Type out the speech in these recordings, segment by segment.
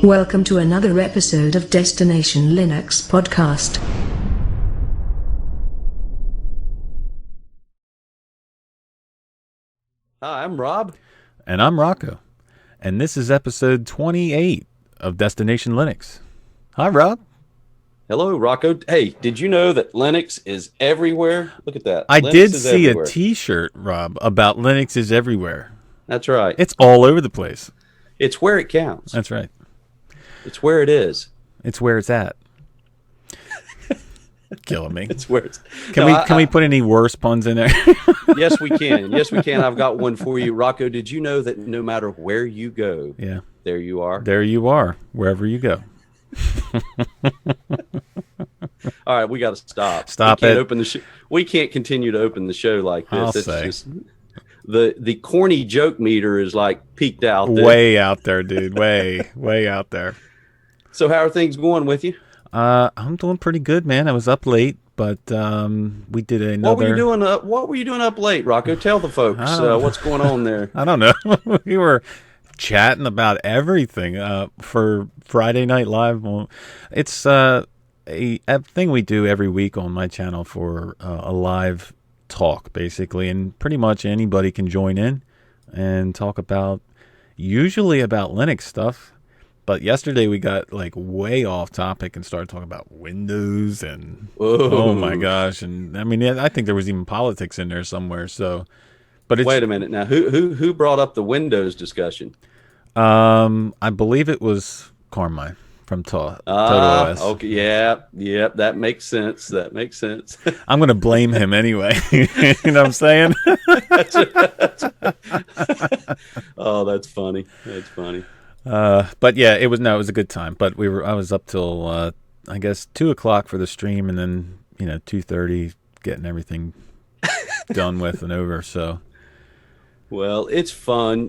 Welcome to another episode of Destination Linux Podcast. Hi, I'm Rob. And I'm Rocco. And this is episode 28 of Destination Linux. Hi, Rob. Hello, Rocco. Hey, did you know that Linux is everywhere? Look at that. I Linux did is see everywhere. a t-shirt, Rob, about Linux is everywhere. That's right. It's all over the place. It's where it counts. That's right. It's where it is. It's where it's at. Killing me. It's where it's... Can we put any worse puns in there? Yes, we can. Yes, we can. I've got one for you. Rocco, did you know that no matter where you go, Yeah. there you are? There you are, wherever you go. All right, we got to stop. Stop we can't it. Open the we can't continue to open the show like this. I'll It's say. just the corny joke meter is like peaked out. Way out there, dude. Way out there. So how are things going with you? I'm doing pretty good, man. I was up late, but we did another... What were you doing up late, Rocco? Tell the folks what's going on there. I don't know. We were chatting about everything for Friday Night Live. Well, it's a thing we do every week on my channel for a live talk, basically, and pretty much anybody can join in and talk usually about Linux stuff. But yesterday we got like way off topic and started talking about Windows and oh my gosh, and I mean I think there was even politics in there somewhere. So, but Wait a minute now, who brought up the Windows discussion? I believe it was Carmine from Total OS. Okay, yeah, that makes sense. That makes sense. I'm gonna blame him anyway. You know what I'm saying? Oh, that's funny. That's funny. But yeah, it was a good time. But I was up till I guess 2:00 for the stream, and then 2:30 getting everything done with and over. So, well, it's fun.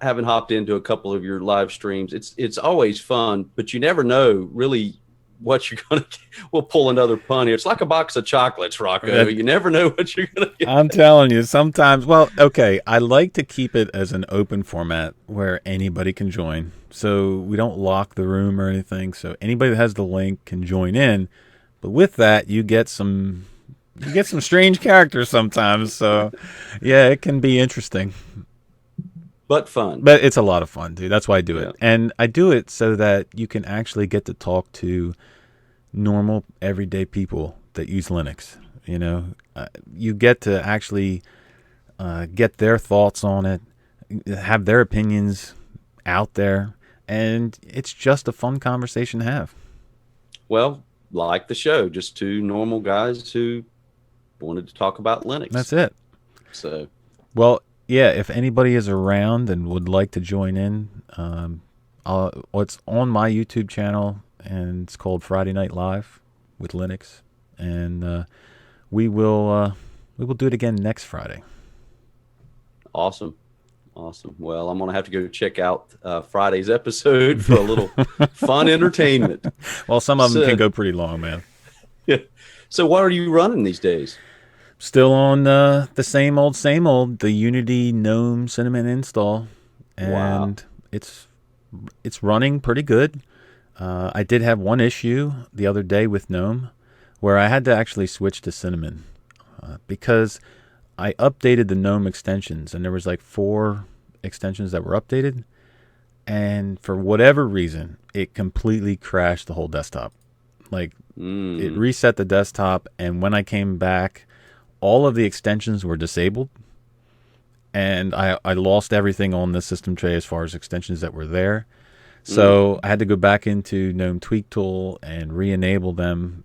Having hopped into a couple of your live streams, it's always fun, but you never know really what you're gonna get. We'll pull another pun here. It's like a box of chocolates, Rocco. You never know what you're gonna get. I'm telling you, sometimes. Well, okay, I like to keep it as an open format where anybody can join, so we don't lock the room or anything. So anybody that has the link can join in. But with that, you get some strange characters sometimes. So yeah, it can be interesting. But fun. But it's a lot of fun, dude. That's why I do it. Yeah. And I do it so that you can actually get to talk to normal, everyday people that use Linux. You get to actually get their thoughts on it, have their opinions out there, and it's just a fun conversation to have. Well, like the show, just two normal guys who wanted to talk about Linux. That's it. So, well, yeah, if anybody is around and would like to join in, it's on my YouTube channel, and it's called Friday Night Live with Linux, and we will do it again next Friday. Awesome. Well, I'm gonna have to go check out Friday's episode for a little fun entertainment. Well, some of them can go pretty long, man. Yeah. So, what are you running these days? Still on the same old, the Unity GNOME Cinnamon install, and it's running pretty good. I did have one issue the other day with GNOME where I had to actually switch to Cinnamon because I updated the GNOME extensions, and there was like 4 extensions that were updated, and for whatever reason, it completely crashed the whole desktop. Like it reset the desktop, and when I came back, all of the extensions were disabled, and I lost everything on the system tray as far as extensions that were there. So I had to go back into GNOME Tweak Tool and re-enable them,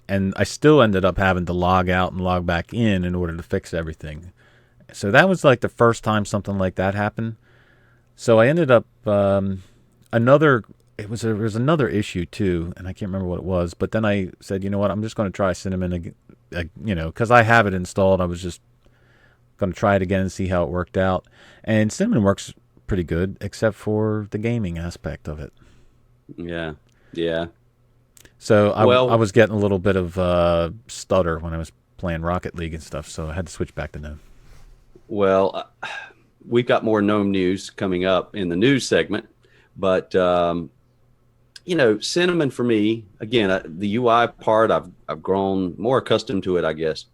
and I still ended up having to log out and log back in order to fix everything. So that was like the first time something like that happened. So I ended up there was another issue too, and I can't remember what it was, but then I said, you know what, I'm just going to try Cinnamon again. Because I have it installed, I was just going to try it again and see how it worked out. And Cinnamon works pretty good, except for the gaming aspect of it. Yeah. So I was getting a little bit of stutter when I was playing Rocket League and stuff, so I had to switch back to GNOME. Well, we've got more GNOME news coming up in the news segment. But Cinnamon for me, again, the UI part, I've grown more accustomed to it, I guess.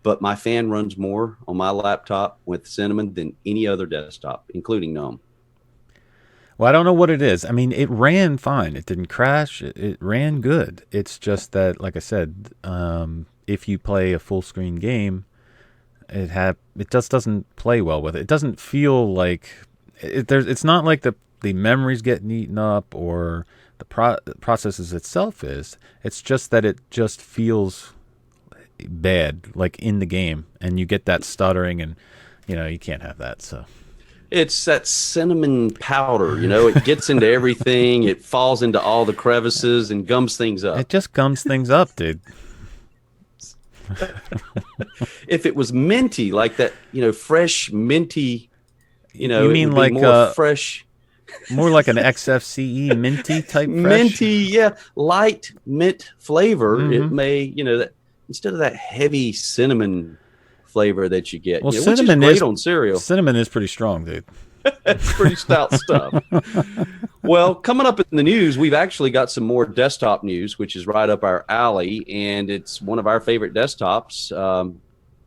But my fan runs more on my laptop with Cinnamon than any other desktop, including GNOME. Well, I don't know what it is. I mean, it ran fine. It didn't crash. It ran good. It's just that, like I said, if you play a full screen game, it just doesn't play well with it. It doesn't feel like it's not like the memory's getting eaten up or the processes itself is. It's just that it just feels bad, like in the game, and you get that stuttering, and you can't have that. So it's that cinnamon powder, it gets into everything. It falls into all the crevices and gums things up. It just gums things up, dude. If it was minty, like that, fresh minty, you mean like more fresh, more like an Xfce minty type fresh? Minty, yeah, light mint flavor. Mm-hmm. It may, that instead of that heavy cinnamon flavor that you get, well, cinnamon which is great on cereal. Cinnamon is pretty strong, dude. It's pretty stout stuff. Well, coming up in the news, we've actually got some more desktop news, which is right up our alley, and it's one of our favorite desktops,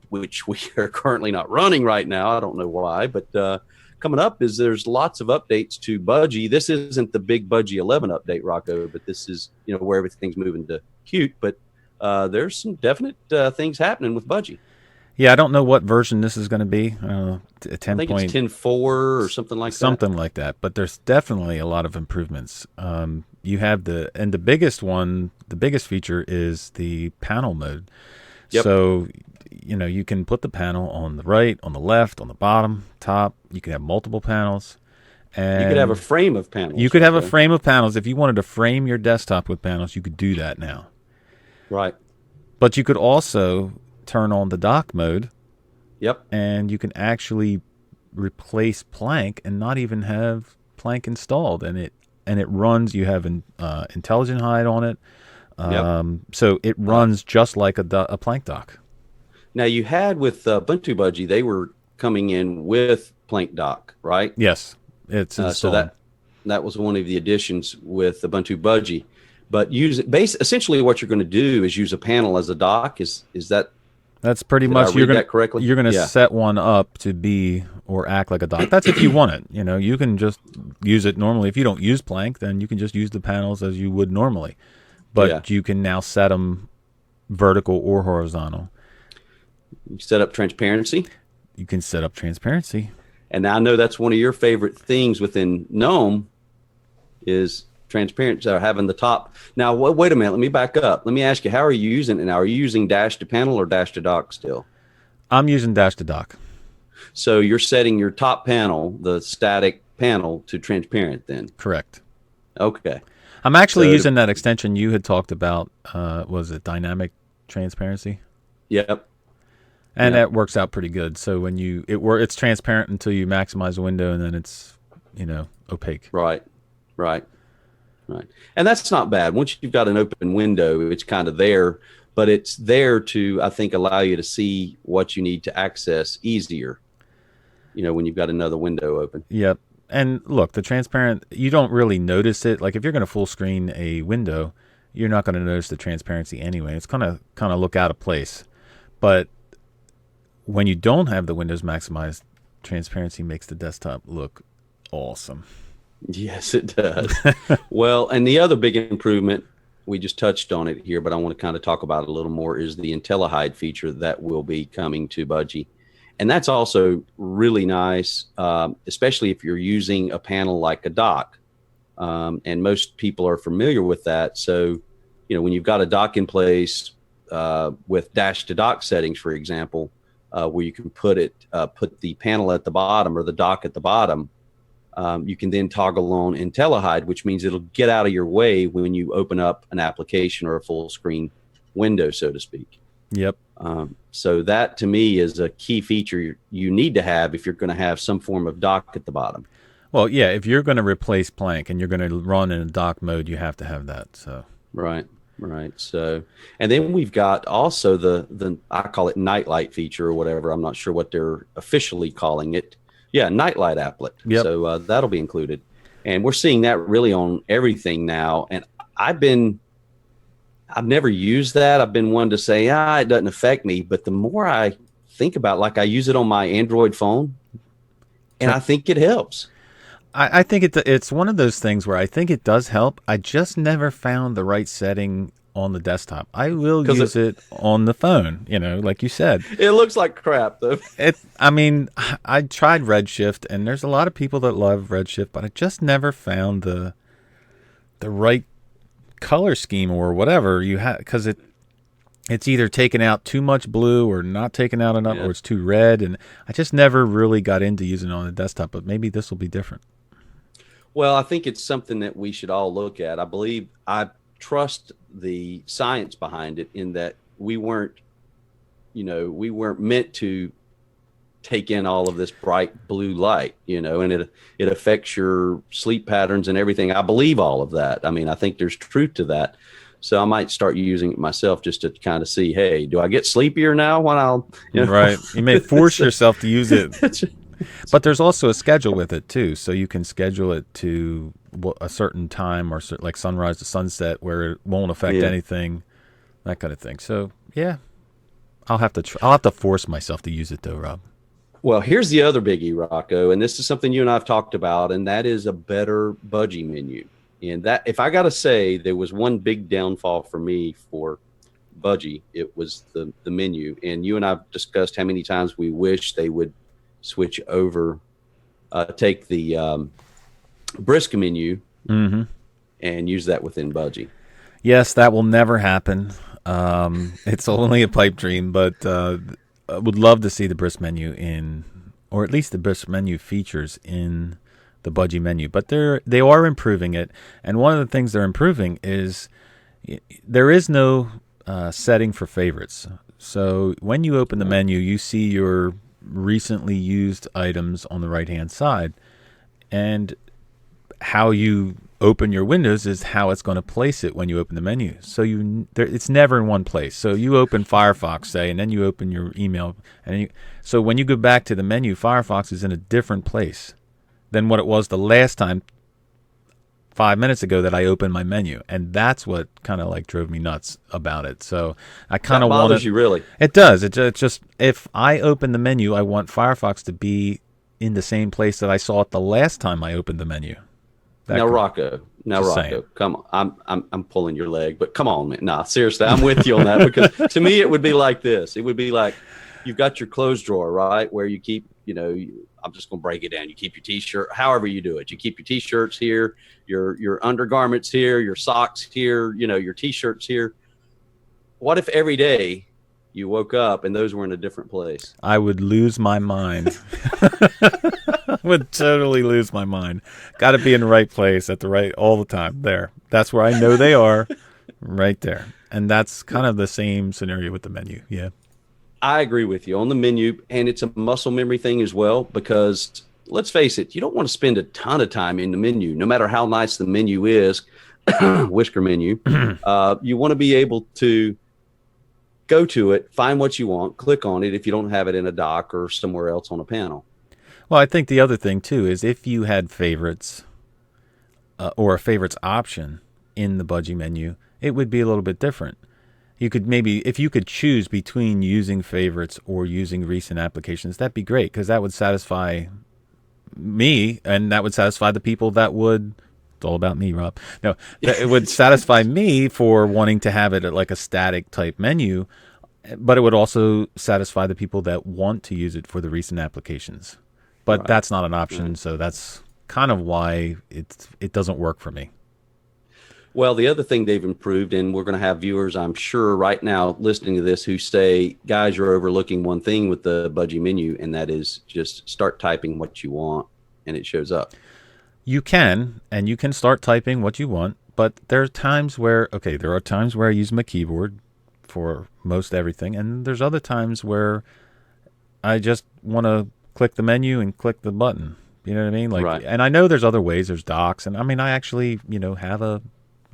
which we are currently not running right now. I don't know why, but coming up is there's lots of updates to Budgie. This isn't the big Budgie 11 update, Rocco, but this is where everything's moving to Qt. But there's some definite things happening with Budgie. Yeah, I don't know what version this is going to be. 10 I think point, it's 10.4 or something like that. Something like that. But there's definitely a lot of improvements. You have the biggest one, the biggest feature is the panel mode. Yep. So, you can put the panel on the right, on the left, on the bottom, top. You can have multiple panels. And you could have a frame of panels. You could have a frame of panels. If you wanted to frame your desktop with panels, you could do that now. Right. But you could also turn on the dock mode. Yep. And you can actually replace Plank and not even have Plank installed, and it runs. You have intelligent hide on it, so it runs just like a Plank dock. Now you had with Ubuntu Budgie, they were coming in with Plank dock, right? Yes, it's installed. So that was one of the additions with Ubuntu Budgie. But essentially what you're going to do is use a panel as a dock. Is that? That's pretty much you're going to set one up to be or act like a dock. That's if you want it. You can just use it normally. If you don't use Plank, then you can just use the panels as you would normally. But you can now set them vertical or horizontal. You set up transparency. You can set up transparency. And I know that's one of your favorite things within GNOME is transparency, having the top. Now, wait a minute. Let me back up. Let me ask you, how are you using it now? Are you using dash to panel or dash to dock still? I'm using dash to dock. So you're setting your top panel, the static panel, to transparent then? Correct. Okay. I'm actually using that extension you had talked about. Was it dynamic transparency? Yep. And that works out pretty good. So when it's transparent until you maximize the window, and then it's opaque. Right. And that's not bad. Once you've got an open window, it's kind of there, but it's there to, I think, allow you to see what you need to access easier, when you've got another window open. Yep. And look, the transparent, you don't really notice it. Like if you're going to full screen a window, you're not going to notice the transparency anyway. It's going to kind of look out of place. But when you don't have the windows maximized, transparency makes the desktop look awesome. Yes, it does. Well, and the other big improvement, we just touched on it here, but I want to kind of talk about it a little more, is the IntelliHide feature that will be coming to Budgie. And that's also really nice, especially if you're using a panel like a dock. And most people are familiar with that. So, when you've got a dock in place with dash to dock settings, for example, where you can put the panel at the bottom or the dock at the bottom, you can then toggle on IntelliHide, which means it'll get out of your way when you open up an application or a full screen window, so to speak. Yep. So that to me is a key feature you need to have if you're going to have some form of dock at the bottom. Well, yeah, if you're going to replace Plank and you're going to run in a dock mode, you have to have that. So Right. So, and then we've got also the I call it nightlight feature or whatever. I'm not sure what they're officially calling it. Yeah, nightlight applet. Yep. So that'll be included. And we're seeing that really on everything now. And I've never used that. I've been one to say, it doesn't affect me. But the more I think about it, like I use it on my Android phone, and I think it helps. I think it's one of those things where I think it does help. I just never found the right setting on the desktop. I will use it on the phone, like you said. It looks like crap, though. I tried Redshift, and there's a lot of people that love Redshift, but I just never found the right color scheme or whatever you have, because it's either taking out too much blue or not taking out enough, or it's too red, and I just never really got into using it on the desktop, but maybe this will be different. Well, I think it's something that we should all look at. I trust the science behind it, in that we weren't meant to take in all of this bright blue light, and it affects your sleep patterns and everything. I believe all of that. I think there's truth to that. So I might start using it myself just to kind of see, hey, do I get sleepier now when I'll, Right. You may force yourself to use it. But there's also a schedule with it too. So you can schedule it to a certain time, or like sunrise to sunset, where it won't affect anything, that kind of thing. So yeah, I'll have to force myself to use it though, Rob. Well, here's the other biggie, Rocco, and this is something you and I have talked about, and that is a better Budgie menu. And that, if I got to say, there was one big downfall for me for Budgie, it was the menu. And you and I have discussed how many times we wish they would switch over, take the Brisk menu and use that within Budgie. Yes, that will never happen. It's only a pipe dream, but I would love to see the Brisk menu or at least the Brisk menu features in the Budgie menu. But they are improving it, and one of the things they're improving is there is no setting for favorites. So when you open the menu, you see your recently used items on the right-hand side, and how you open your windows is how it's going to place it when you open the menu. So it's never in one place. So you open Firefox, say, and then you open your email, so when you go back to the menu, Firefox is in a different place than what it was the last time 5 minutes ago that I opened my menu. And that's what kind of like drove me nuts about it. So I kind of want bothers you, really? It does. It just, if I open the menu, I want Firefox to be in the same place that I saw it the last time I opened the menu. Rocco, come on. I'm pulling your leg, but come on, man. Nah, seriously, I'm with you on that, because to me it would be like this. It would be like, you've got your clothes drawer, right, where you keep, I'm just going to break it down. You keep your T-shirt, however you do it. You keep your T-shirts here, your undergarments here, your socks here, your T-shirts here. What if every day you woke up and those were in a different place? I would lose my mind. I would totally lose my mind. Got to be in the right place all the time. There. That's where I know they are, right there. And that's kind of the same scenario with the menu. Yeah. I agree with you on the menu, and it's a muscle memory thing as well, because let's face it, you don't want to spend a ton of time in the menu, no matter how nice the menu is, whisker menu. You want to be able to go to it, find what you want, click on it if you don't have it in a dock or somewhere else on a panel. Well, I think the other thing, too, is if you had favorites or a favorites option in the Budgie menu, it would be a little bit different. You could maybe, if you could choose between using favorites or using recent applications, that'd be great, because that would satisfy me, and that would satisfy the people that would. It's all about me, Rob. No, it would satisfy me for wanting to have it at like a static type menu, but it would also satisfy the people that want to use it for the recent applications. But that's not an option, so that's kind of why it doesn't work for me. Well, the other thing they've improved, and we're going to have viewers, I'm sure, right now listening to this who say, guys, you're overlooking one thing with the Budgie menu, and that is just start typing what you want, and it shows up. You can start typing what you want, but there are times where I use my keyboard for most everything, and there's other times where I just want to click the menu and click the button. You know what I mean? Like, and I know there's other ways. There's docks, and I mean, I actually, have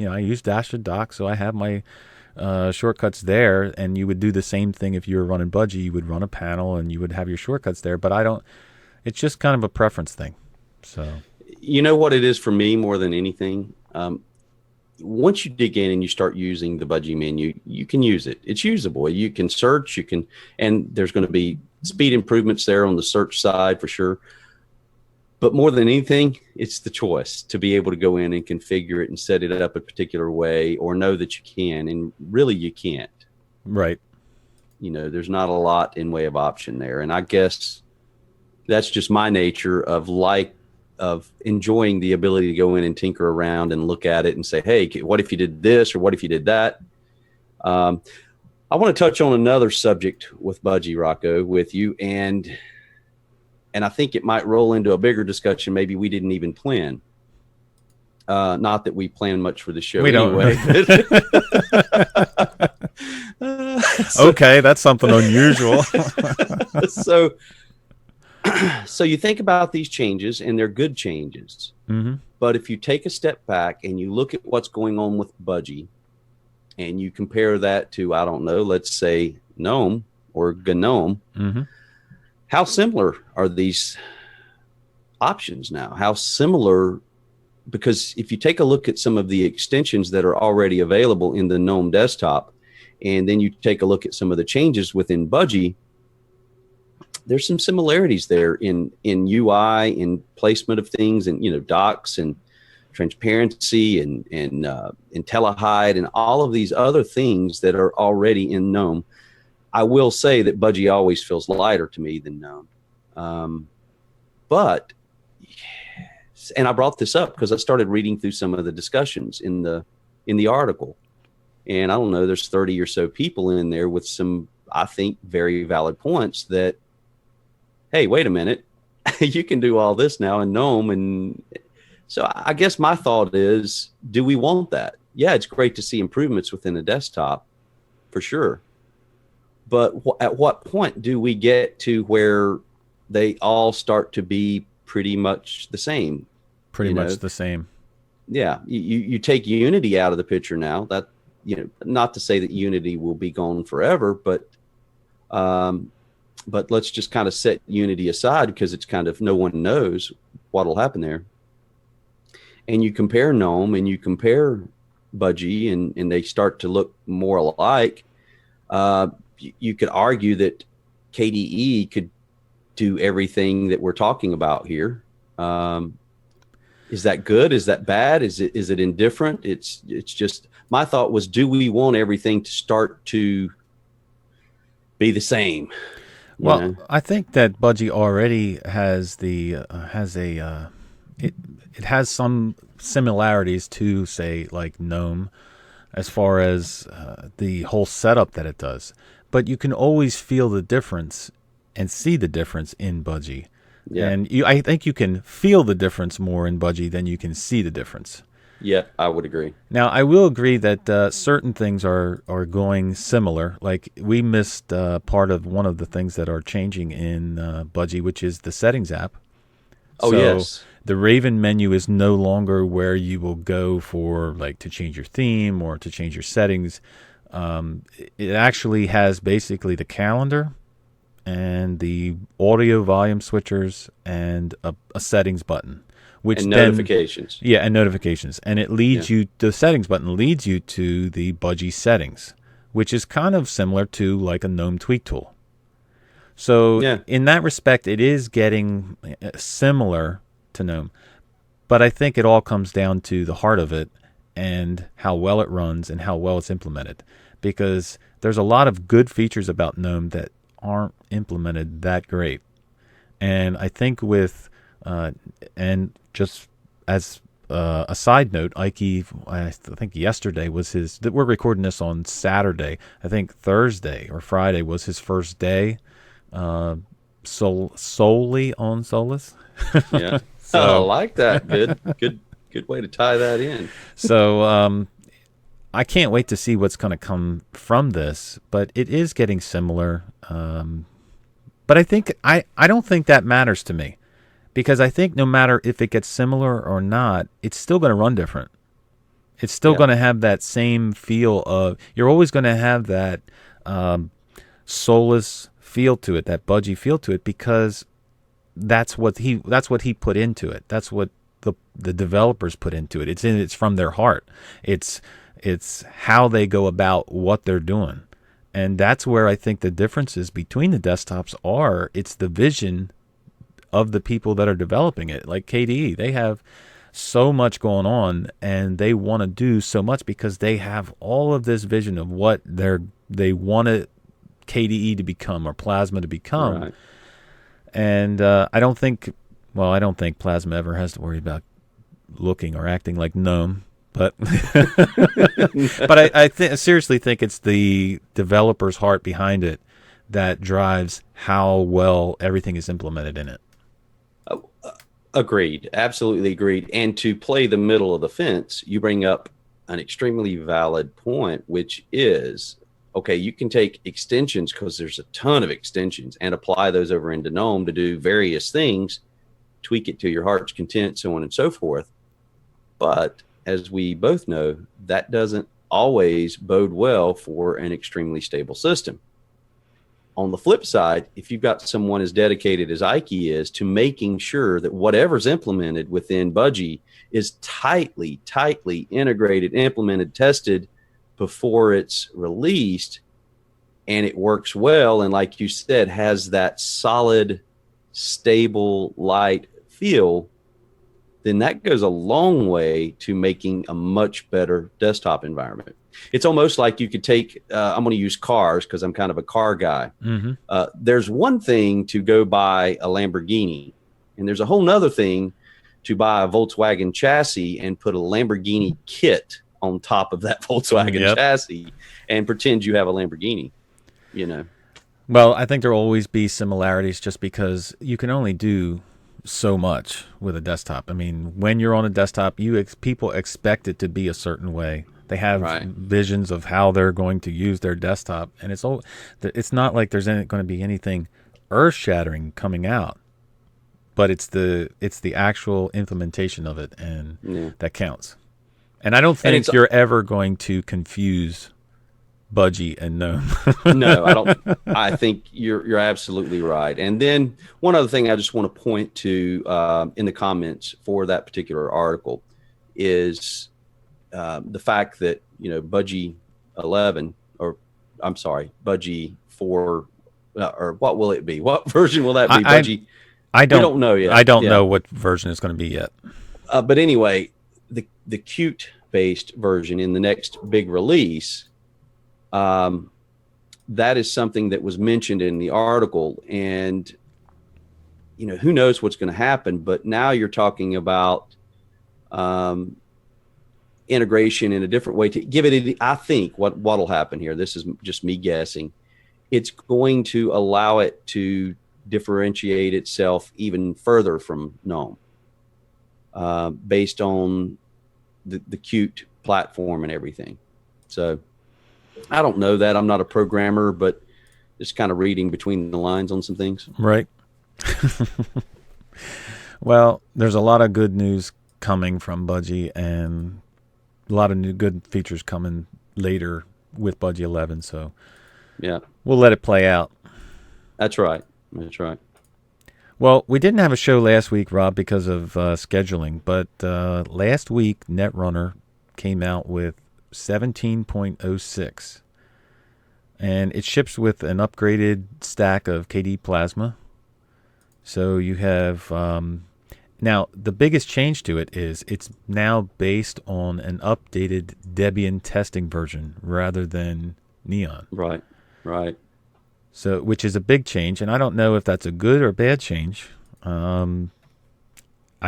I use Dash-to-Dock, so I have my shortcuts there, and you would do the same thing if you were running Budgie. You would run a panel, and you would have your shortcuts there, but I don't. It's just kind of a preference thing. So You know what it is for me more than anything? Once you dig in and you start using the Budgie menu, you can use it. It's usable. You can search, and there's going to be speed improvements there on the search side for sure. But more than anything, it's the choice to be able to go in and configure it and set it up a particular way, or know that you can, and really you can't. Right. There's not a lot in way of option there. And I guess that's just my nature of enjoying the ability to go in and tinker around and look at it and say, hey, what if you did this, or what if you did that? I want to touch on another subject with Budgie, Rocco, with you, and I think it might roll into a bigger discussion maybe we didn't even plan. Not that we plan much for the show anyway. Okay, that's something unusual. So you think about these changes, and they're good changes. Mm-hmm. But if you take a step back and you look at what's going on with Budgie, and you compare that to, I don't know, let's say GNOME or GNOME, mm-hmm. How similar are these options now? How similar? Because if you take a look at some of the extensions that are already available in the GNOME desktop, and then you take a look at some of the changes within Budgie, there's some similarities there in UI, in placement of things, and docs and transparency and IntelliHide and all of these other things that are already in GNOME. I will say that Budgie always feels lighter to me than GNOME. But I brought this up because I started reading through some of the discussions in the article, and I don't know, there's 30 or so people in there with some, I think, very valid points that, hey, wait a minute, you can do all this now in GNOME. And so I guess my thought is, do we want that? Yeah, it's great to see improvements within the desktop, for sure. But at what point do we get to where they all start to be pretty much the same? Pretty much the same. Yeah, you take Unity out of the picture now. That, not to say that Unity will be gone forever, but let's just kind of set Unity aside, because it's kind of, no one knows what'll happen there. And you compare GNOME and you compare Budgie, and they start to look more alike. You could argue that KDE could do everything that we're talking about here. Is that good? Is that bad? Is it indifferent? It's just, my thought was, do we want everything to start to be the same? Well, I think that Budgie already has it has some similarities to, say, like GNOME, as far as the whole setup that it does. But you can always feel the difference and see the difference in Budgie. Yeah. And I think you can feel the difference more in Budgie than you can see the difference. Yeah, I would agree. Now, I will agree that certain things are going similar. Like, we missed part of one of the things that are changing in Budgie, which is the settings app. Oh, yes. The Raven menu is no longer where you will go for, like, to change your theme or to change your settings. It actually has basically the calendar and the audio volume switchers and a settings button, which and notifications. And notifications, and it leads you. The settings button leads you to the Budgie settings, which is kind of similar to like a GNOME tweak tool. So in that respect, it is getting similar to GNOME, but I think it all comes down to the heart of it and how well it runs and how well it's implemented, because there's a lot of good features about GNOME that aren't implemented that great. And I think with and just as a side note, Yakkety, I think yesterday was we're recording this on Saturday. I think Thursday or Friday was his first day solely on Solus. Yeah. So, I like that. Good way to tie that in. So I can't wait to see what's going to come from this, but it is getting similar. But I think I don't think that matters to me, because I think no matter if it gets similar or not, it's still going to run different. It's still going to have that same feel of, you're always going to have that Solus feel to it, that Budgie feel to it, because that's what he put into it. That's what the developers put into it. It's from their heart. It's how they go about what they're doing. And that's where I think the differences between the desktops are. It's the vision of the people that are developing it. Like KDE, they have so much going on, and they want to do so much because they have all of this vision of what they want KDE to become or Plasma to become. Right. And I don't think Plasma ever has to worry about looking or acting like GNOME. But but I seriously think it's the developer's heart behind it that drives how well everything is implemented in it. Agreed. Absolutely agreed. And to play the middle of the fence, you bring up an extremely valid point, which is, okay, you can take extensions, because there's a ton of extensions, and apply those over into GNOME to do various things, tweak it to your heart's content, so on and so forth. But as we both know, that doesn't always bode well for an extremely stable system. On the flip side, if you've got someone as dedicated as Yakkety is to making sure that whatever's implemented within Budgie is tightly integrated, implemented, tested before it's released, and it works well, and like you said, has that solid, stable, light feel, then that goes a long way to making a much better desktop environment. It's almost like you could take, I'm going to use cars because I'm kind of a car guy. Mm-hmm. There's one thing to go buy a Lamborghini, and there's a whole nother thing to buy a Volkswagen chassis and put a Lamborghini kit on top of that Volkswagen chassis and pretend you have a Lamborghini, you know. Well, I think there will always be similarities just because you can only do so much with a desktop. I mean, when you're on a desktop, people expect it to be a certain way. They have visions of how they're going to use their desktop, and it's not like there's going to be anything earth-shattering coming out, but it's the actual implementation of it, and that counts. And I don't think you're ever going to confuse Budgie and GNOME. No, I don't. I think you're absolutely right. And then one other thing I just want to point to in the comments for that particular article is the fact that, you know, Budgie 11, or I'm sorry, Budgie 4, or what will it be? What version will that be? Budgie? We don't know yet. I don't know what version it's going to be yet. But anyway, the Qt-based version in the next big release, that is something that was mentioned in the article, and you know, who knows what's going to happen. But now you're talking about integration in a different way to give it. I think what'll happen here, this is just me guessing, it's going to allow it to differentiate itself even further from GNOME, based on the Qt platform and everything. So I don't know that. I'm not a programmer, but just kind of reading between the lines on some things. Right. Well, there's a lot of good news coming from Budgie, and a lot of new good features coming later with Budgie 11. So yeah, we'll let it play out. That's right. That's right. Well, we didn't have a show last week, Rob, because of scheduling, but last week Netrunner came out with 17.06, and it ships with an upgraded stack of KDE Plasma. So you have now the biggest change to it is it's now based on an updated Debian testing version rather than Neon. Right. So, which is a big change, and I don't know if that's a good or bad change. I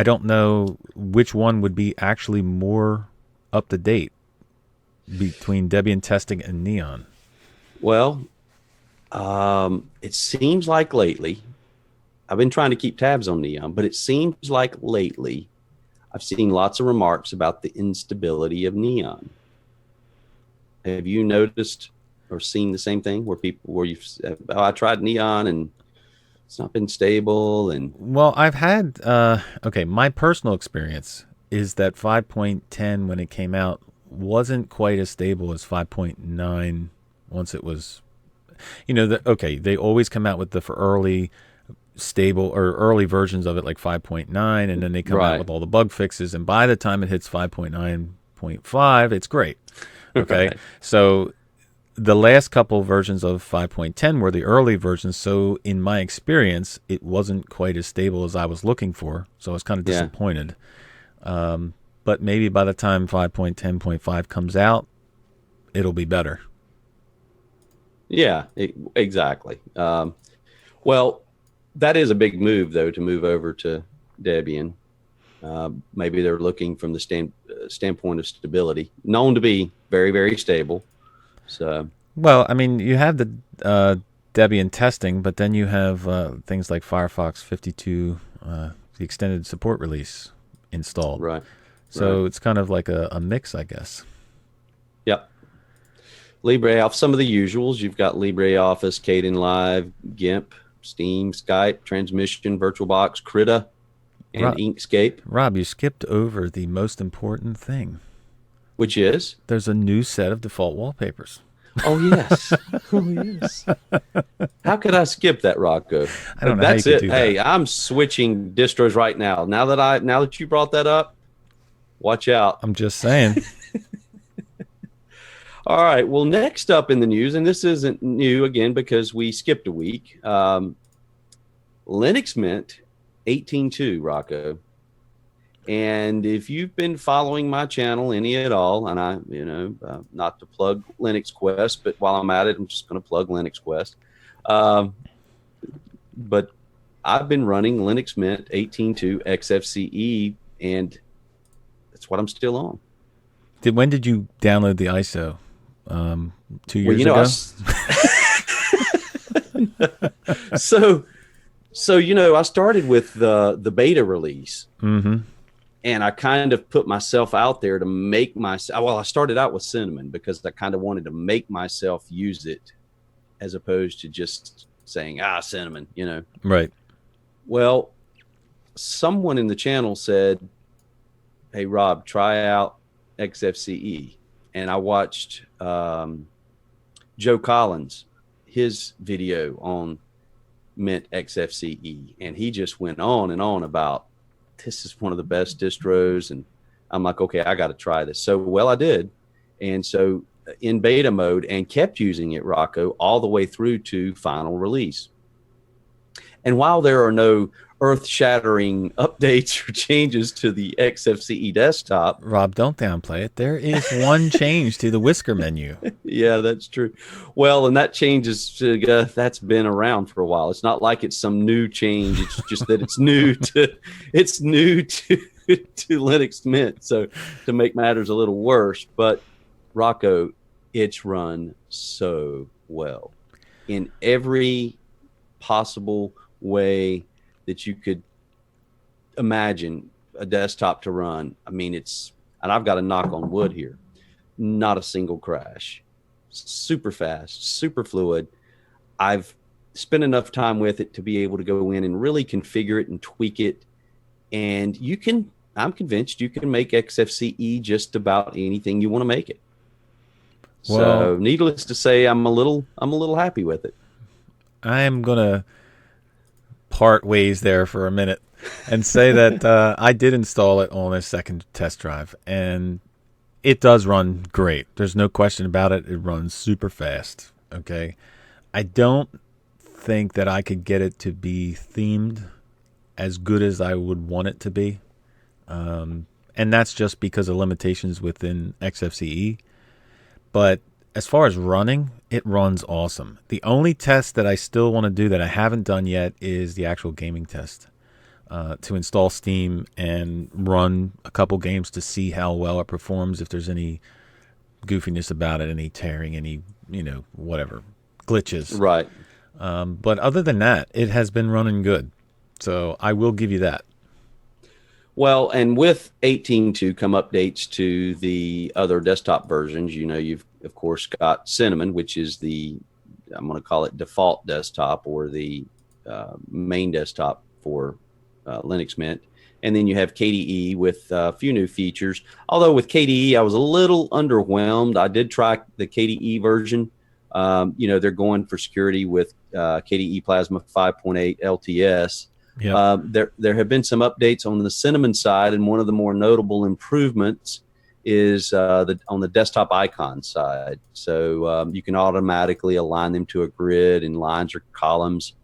don't know which one would be actually more up to date between Debian testing and Neon. Well, it seems like lately, I've been trying to keep tabs on Neon, but it seems like lately I've seen lots of remarks about the instability of Neon. Have you noticed or seen the same thing where you've said, I tried Neon and it's not been stable? And well, I've had my personal experience is that 5.10 when it came out wasn't quite as stable as 5.9 once it was, they always come out with the for early stable or early versions of it, like 5.9, and then they come out with all the bug fixes. And by the time it hits 5.9.5, it's great. Okay. Right. So the last couple versions of 5.10 were the early versions. So in my experience, it wasn't quite as stable as I was looking for. So I was kind of disappointed. But maybe by the time 5.10.5 comes out, it'll be better. Yeah, exactly. Well, that is a big move, though, to move over to Debian. Maybe they're looking from the standpoint of stability, known to be very, very stable. So, well, I mean, you have the Debian testing, but then you have things like Firefox 52, the extended support release installed. Right. So it's kind of like a mix, I guess. Yep. LibreOffice, some of the usuals. You've got LibreOffice, Kdenlive, GIMP, Steam, Skype, Transmission, VirtualBox, Krita, and Inkscape. Rob, you skipped over the most important thing. Which is? There's a new set of default wallpapers. Oh, yes. Oh, yes. How could I skip that, Rocco? I don't know. That's how you it. Could do Hey, that. I'm switching distros right now. Now that you brought that up, watch out. I'm just saying. All right. Well, next up in the news, and this isn't new again because we skipped a week. Linux Mint 18.2, Rocco. And if you've been following my channel any at all, and I, not to plug Linux Quest, but while I'm at it, I'm just going to plug Linux Quest. But I've been running Linux Mint 18.2 Xfce, and that's what I'm still on. When did you download the ISO? 2 years ago? So I started with the beta release. Mm-hmm. And I kind of put myself out there to make myself. Well, I started out with Cinnamon because I kind of wanted to make myself use it, as opposed to just saying Cinnamon. Right. Well, someone in the channel said, "Hey, Rob, try out Xfce," and I watched Joe Collins, his video on Mint Xfce, and he just went on and on about, this is one of the best distros. And I'm like, okay, I got to try this. So, I did. And so in beta mode, and kept using it, Rocco, all the way through to final release. And while there are no earth-shattering updates or changes to the Xfce desktop. Rob, don't downplay it. There is one change to the whisker menu. Yeah, that's true. Well, and that change is that's been around for a while. It's not like it's some new change. It's just that it's new to Linux Mint. So to make matters a little worse, but Rocco, it's run so well in every possible way that you could imagine a desktop to run. I mean, and I've got to knock on wood here, not a single crash, super fast, super fluid. I've spent enough time with it to be able to go in and really configure it and tweak it. And I'm convinced you can make Xfce just about anything you want to make it. Well, so needless to say, I'm a little happy with it. I am going to part ways there for a minute and say that I did install it on a second test drive, and it does run great. There's no question about it. It runs super fast. Okay. I don't think that I could get it to be themed as good as I would want it to be. And that's just because of limitations within Xfce. But as far as running, it runs awesome. The only test that I still want to do that I haven't done yet is the actual gaming test. To install Steam and run a couple games to see how well it performs, if there's any goofiness about it, any tearing, any, whatever, glitches. Right. But other than that, it has been running good. So I will give you that. Well, and with 18.2 come updates to the other desktop versions. You've, of course, got Cinnamon, which is I'm going to call it default desktop, or the main desktop for Linux Mint. And then you have KDE with a few new features. Although with KDE, I was a little underwhelmed. I did try the KDE version They're going for security with KDE Plasma 5.8 LTS. Yep. There have been some updates on the Cinnamon side, and one of the more notable improvements is on the desktop icon side. So you can automatically align them to a grid in lines or columns.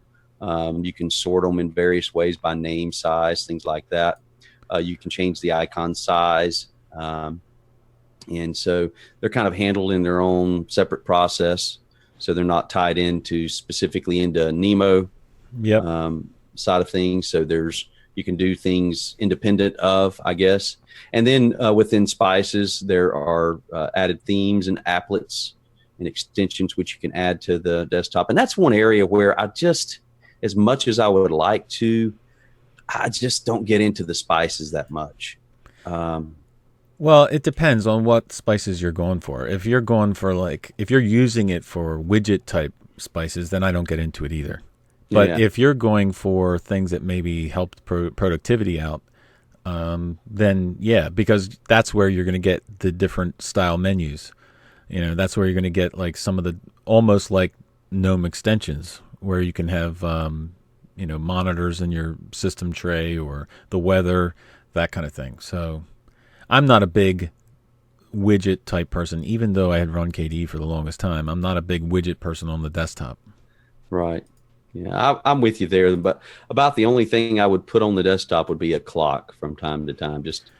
You can sort them in various ways by name, size, things like that. You can change the icon size. And so they're kind of handled in their own separate process. So they're not tied into specifically into Nemo side of things. So you can do things independent of, I guess. And then within Spices, there are added themes and applets and extensions which you can add to the desktop. And that's one area where I just, as much as I would like to, I just don't get into the Spices that much. Well, it depends on what spices you're going for. If you're going for if you're using it for widget type spices, then I don't get into it either. But if you're going for things that maybe help productivity out, then yeah, because that's where you're going to get the different style menus. That's where you're going to get like some of the almost like GNOME extensions where you can have, monitors in your system tray or the weather, that kind of thing. So I'm not a big widget type person, even though I had run KDE for the longest time. I'm not a big widget person on the desktop. Right. Yeah, I'm with you there. But about the only thing I would put on the desktop would be a clock from time to time, just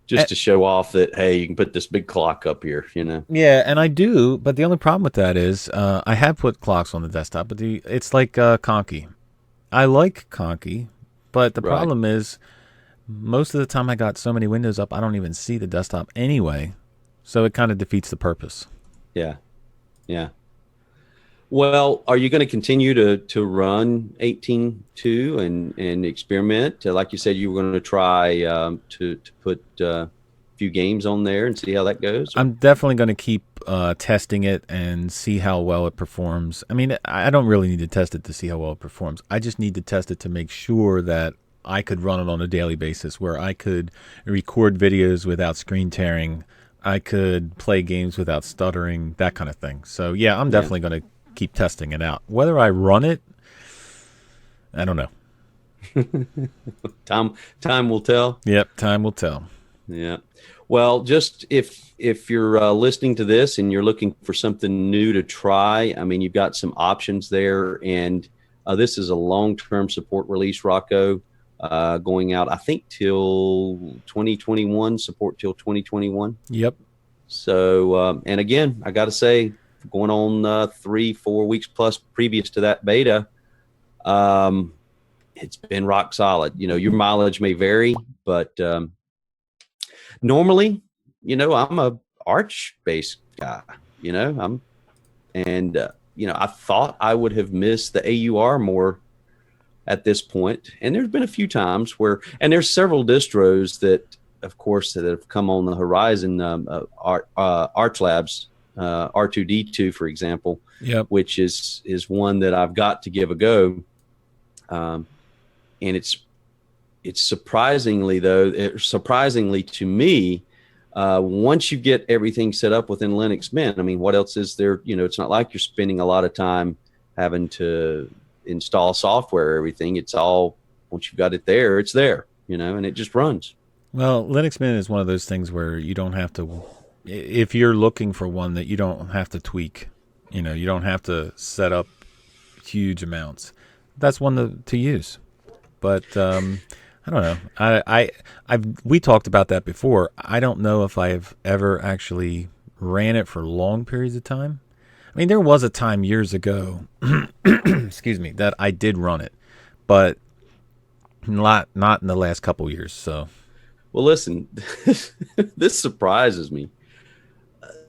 to show off that, hey, you can put this big clock up here, Yeah, and I do, but the only problem with that is I have put clocks on the desktop, but it's like Conky. I like Conky, but the problem is most of the time I got so many windows up, I don't even see the desktop anyway. So it kind of defeats the purpose. Yeah. Yeah. Well, are you going to continue to run 18.2 and experiment? Like you said, you were going to try to put a few games on there and see how that goes? I'm definitely going to keep testing it and see how well it performs. I mean, I don't really need to test it to see how well it performs. I just need to test it to make sure that I could run it on a daily basis where I could record videos without screen tearing. I could play games without stuttering, that kind of thing. So, yeah, I'm definitely going to keep testing it out. Whether I run it, I don't know. Time will tell. Yep, time will tell. Yeah. Well, just if you're listening to this and you're looking for something new to try, I mean, you've got some options there. And this is a long-term support release, Rocco. Going out, I think, till 2021, support till 2021. Yep. So, and again, I got to say, going on 3-4 weeks plus previous to that beta, it's been rock solid. Your mileage may vary, but normally, I'm a Arch-based guy. I thought I would have missed the AUR more at this point. And there's been a few times and there's several distros that, of course, that have come on the horizon. Arch Labs, R2D2, for example, which is one that I've got to give a go. And it's surprisingly to me, once you get everything set up within Linux Mint, I mean, what else is there? It's not like you're spending a lot of time having to install software or everything. It's all, once you've got it there, it's there, and it just runs. Well, Linux Mint is one of those things where you don't have to, if you're looking for one that you don't have to tweak, you don't have to set up huge amounts. That's one to use. But I don't know. We talked about that before. I don't know if I've ever actually ran it for long periods of time. I mean, there was a time years ago, excuse me, that I did run it, but not in the last couple years. So, well, listen, this surprises me.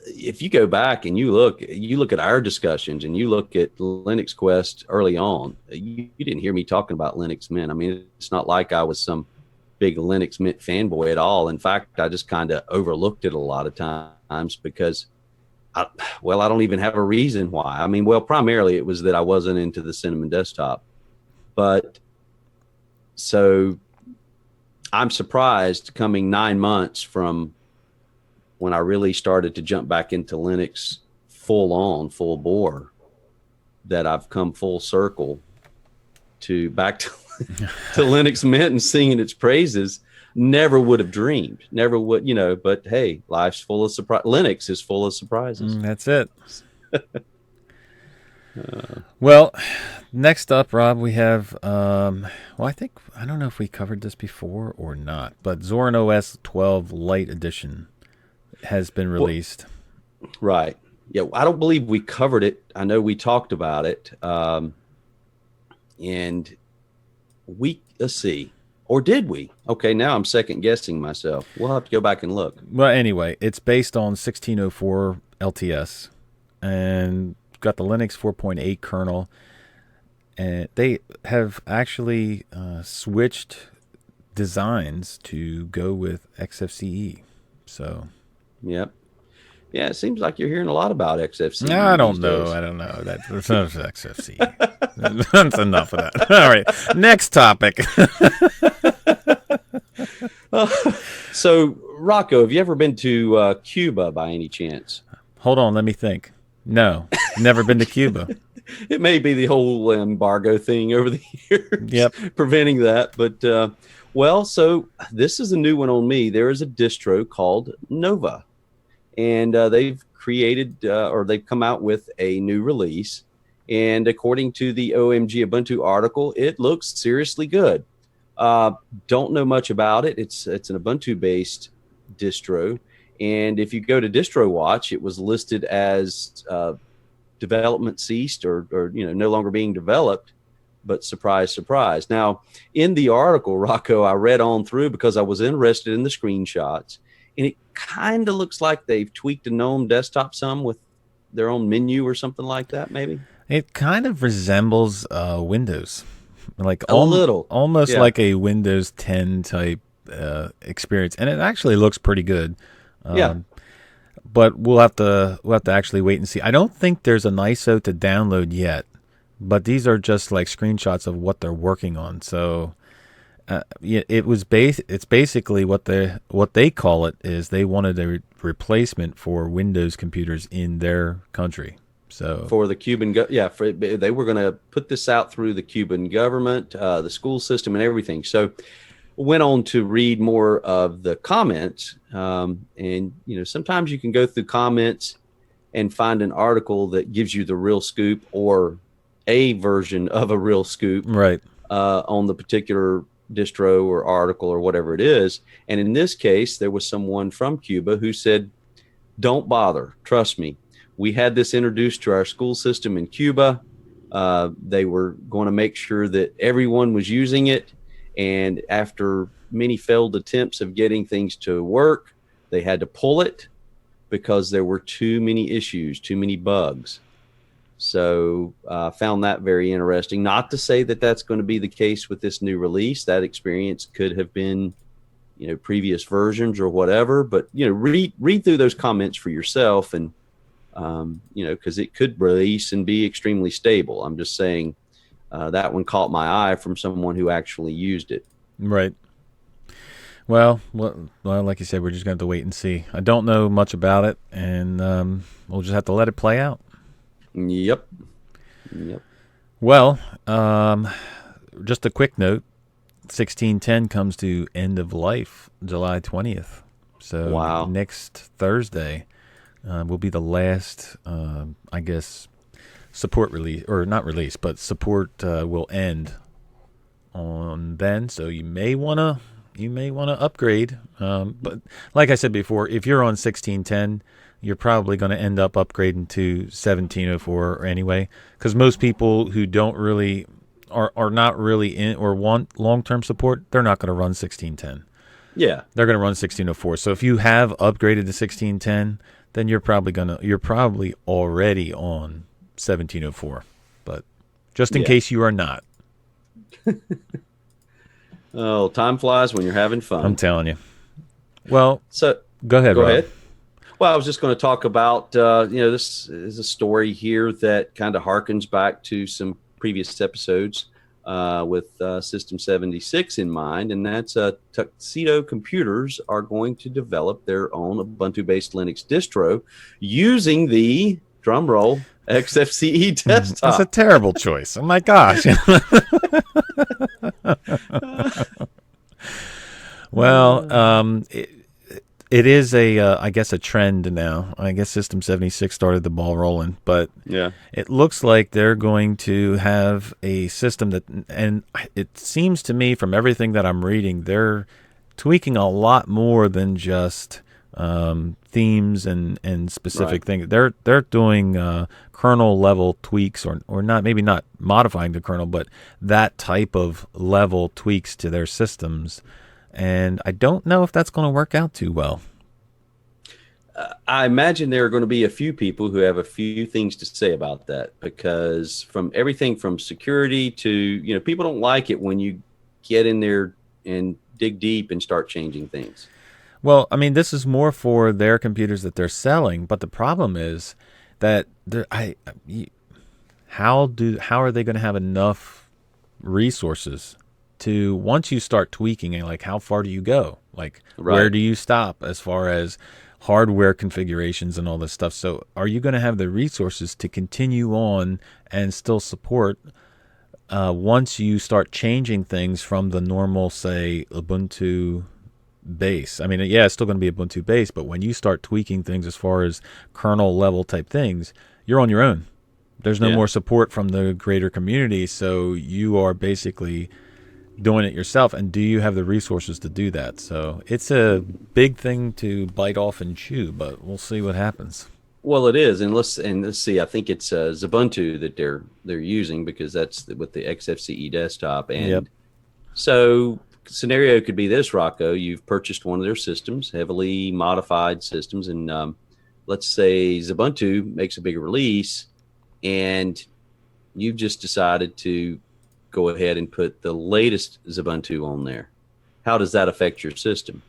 If you go back and you look at our discussions and you look at Linux Quest early on, you didn't hear me talking about Linux Mint. I mean, it's not like I was some big Linux Mint fanboy at all. In fact, I just kind of overlooked it a lot of times because I don't even have a reason why. I mean, primarily it was that I wasn't into the Cinnamon desktop. But so I'm surprised coming 9 months from when I really started to jump back into Linux full on, full bore, that I've come full circle back to to Linux Mint and singing its praises. Never would have dreamed. Never would, but hey, life's full of surprise. Linux is full of surprises. That's it. Well, next up, Rob, we have, I don't know if we covered this before or not, but Zorin OS 12 Lite Edition has been released. Well, right. Yeah, I don't believe we covered it. I know we talked about it. And let's see. Or did we? Okay, now I'm second guessing myself. We'll have to go back and look. Well, anyway, it's based on 1604 LTS and got the Linux 4.8 kernel. And they have actually switched designs to go with Xfce. So, yep. Yeah, it seems like you're hearing a lot about Xfce. No, I don't know. That's Xfce. That's enough of that. All right, next topic. So, Rocco, have you ever been to Cuba by any chance? Hold on, let me think. No, never been to Cuba. It may be the whole embargo thing over the years, preventing that. But, so this is a new one on me. There is a distro called Nova. And they've they've come out with a new release. And according to the OMGUbuntu article, it looks seriously good. Don't know much about it. It's an Ubuntu-based distro. And if you go to Distro Watch, it was listed as development ceased or no longer being developed. But surprise, surprise. Now, in the article, Rocco, I read on through because I was interested in the screenshots. And it kind of looks like they've tweaked a GNOME desktop some with their own menu or something like that, maybe. It kind of resembles Windows, like almost like a Windows 10 type experience, and it actually looks pretty good. But we'll have to actually wait and see. I don't think there's an ISO to download yet, but these are just like screenshots of what they're working on. So. It's basically what they call it is they wanted a replacement for Windows computers in their country. So for the Cuban, they were going to put this out through the Cuban government, the school system, and everything. So went on to read more of the comments, and sometimes you can go through comments and find an article that gives you the real scoop or a version of a real scoop, right, on the particular distro or article or whatever it is. And in this case, there was someone from Cuba who said, don't bother. Trust me. We had this introduced to our school system in Cuba. They were going to make sure that everyone was using it. And after many failed attempts of getting things to work, they had to pull it because there were too many issues, too many bugs. So found that very interesting. Not to say that that's going to be the case with this new release. That experience could have been, previous versions or whatever. But read through those comments for yourself, and because it could release and be extremely stable. I'm just saying that one caught my eye from someone who actually used it. Right. Well, like you said, we're just going to have to wait and see. I don't know much about it, and we'll just have to let it play out. Yep. Well, just a quick note. 1610 comes to end of life July 20th. So next Thursday will be the last, support release, or not release, but support will end on then. So you may want to upgrade. But like I said before, if you're on 1610, you're probably going to end up upgrading to 1704 anyway, because most people who don't really are not really in or want long-term support, they're not going to run 1610. Yeah, they're going to run 1604. So if you have upgraded to 1610, then you're probably already on 1704. But just in case you are not. Oh, time flies when you're having fun. I'm telling you. Well, so go ahead, Rob. Well, I was just going to talk about, this is a story here that kind of harkens back to some previous episodes with System 76 in mind, and that's TUXEDO computers are going to develop their own Ubuntu-based Linux distro using the drum roll, Xfce Desktop. That's a terrible choice. Oh my gosh. Well, it is I guess a trend now. I guess System 76 started the ball rolling, but yeah, it looks like they're going to have a system that, and it seems to me from everything that I'm reading, they're tweaking a lot more than just themes and specific things. They're doing kernel level tweaks, or not, maybe not modifying the kernel, but that type of level tweaks to their systems. And I don't know if that's going to work out too well. I imagine there are going to be a few people who have a few things to say about that, because from everything from security to, people don't like it when you get in there and dig deep and start changing things. Well, I mean, this is more for their computers that they're selling, but the problem is that how are they going to have enough resources to, once you start tweaking, and like, how far do you go? Like, where do you stop as far as hardware configurations and all this stuff? So are you going to have the resources to continue on and still support once you start changing things from the normal, say, Ubuntu base? I mean, yeah, it's still going to be Ubuntu base, but when you start tweaking things as far as kernel level type things, you're on your own. There's no more support from the greater community, so you are basically doing it yourself. And do you have the resources to do that? So it's a big thing to bite off and chew, but we'll see what happens. Well, it is, and let's see. I think it's Ubuntu that they're using, because that's with the Xfce Desktop, and so scenario could be this, Rocco. You've purchased one of their systems, heavily modified systems, and let's say Ubuntu makes a big release, and you've just decided to go ahead and put the latest Ubuntu on there. How does that affect your system?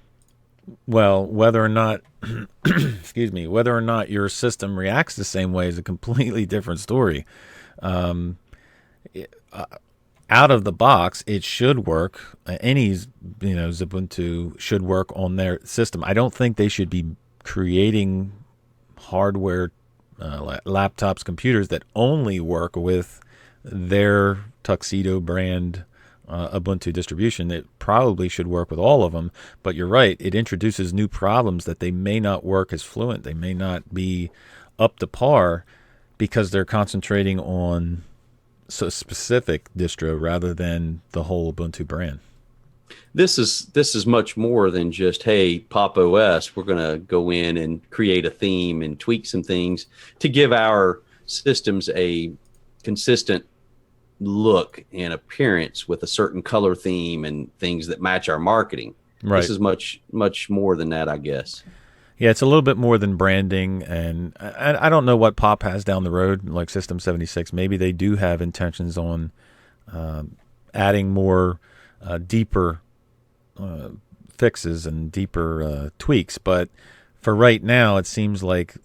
Well, whether or not, whether or not your system reacts the same way is a completely different story. Out of the box, it should work. Any, Ubuntu should work on their system. I don't think they should be creating hardware, laptops, computers that only work with their TUXEDO brand Ubuntu distribution. It probably should work with all of them, but you're right, it introduces new problems that they may not work as fluent. They may not be up to par because they're concentrating on a specific distro rather than the whole Ubuntu brand. This is much more than just, hey, Pop OS, we're going to go in and create a theme and tweak some things to give our systems a consistent look and appearance with a certain color theme and things that match our marketing. Right. This is much more than that, I guess. Yeah, it's a little bit more than branding, and I don't know what Pop has down the road, like System 76. Maybe they do have intentions on adding more deeper fixes and deeper tweaks, but for right now, it seems like